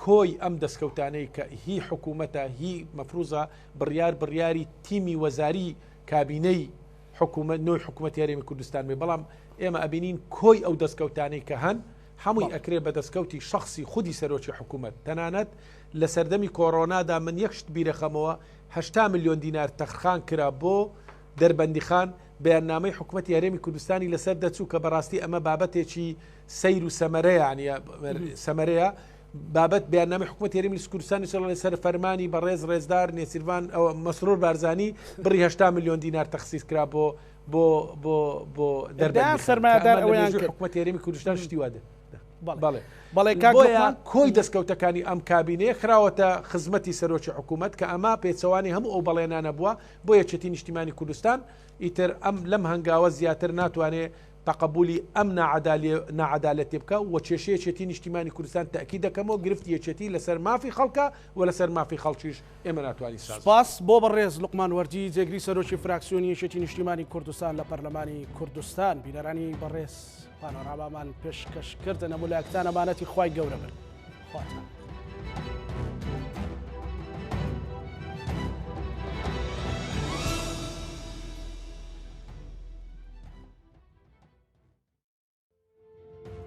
Speaker 2: کۆی ئەم دەستکەوتانەی کە هی حکوومەتە هی مەفروزە بڕیاری تیمی وەزاری کابینەی نوۆی حکوومەتی هەرێمی کوردستان بێ، بەڵام ئێمە ئەبینین کۆی ئەو دەستکەوتانەی کە هەن هەمووی ئەکرێ بە دەستکەوتی شخصی خودی سەرۆکی حکوومەت. تەنانەت لە سەردەمی کۆڕۆنادا من یەکشت بیرەخەمەوە 80 ملیۆن دینار تەخخان کرا بۆ دەربەندیخان بەیاننامەی حکوومەتی هەرێمی کوردستانی لەسەر دەچوو کە بەڕاستی ئەمە بابەتێکی سەیر و سەمەرەیە بابەت بەیاننامەی حکوومەتی هەرێمی کوردستانی سەر فەرمانی بەڕێز ڕێزدار نێسیروان ئەو مەسرور بارزانی بڕی 80 ملیۆن دینار تەخسیس کرا بۆ دەربەندی
Speaker 1: سەرمایەدار ئەویان
Speaker 2: حکوومەتی هەرێمی کوردستان شتی وادە.
Speaker 1: بەڵێ
Speaker 2: کۆی دەستکەوتەکانی ئەم کابینەیە خراوەتە خزمەتی سەرۆکی حکوومەت کە ئەما پێچەوانی هەموو ئەو بەڵێنانە بووە بۆ یەکێتی نیشتیمانی کوردستان. ئیتر ئەم لەم هەنگاوە زیاتر ناتوانێت تقبلی ئەم نعادالەتی بکە و کێشەیەکێتی نیشتیمانی کوردستان تاکید دەکەمەوە گرفتی یەکێتی لەسەر مافی خەڵکە و لەسەر مافی خەڵکیش ئێمە ناتوانین ساز
Speaker 1: سپاس بۆ بەڕێز لوقمان وەردی جێگری سەرۆکی فراکسیۆنی یەکێتی نیشتیمانی کوردستان لە پەرلەمانی کوردستان بینەرانی بەڕێز پانۆرامامان پێشکەش کردن نەمولایەکتان ئەمانەتی خوای گەورە بن خواتان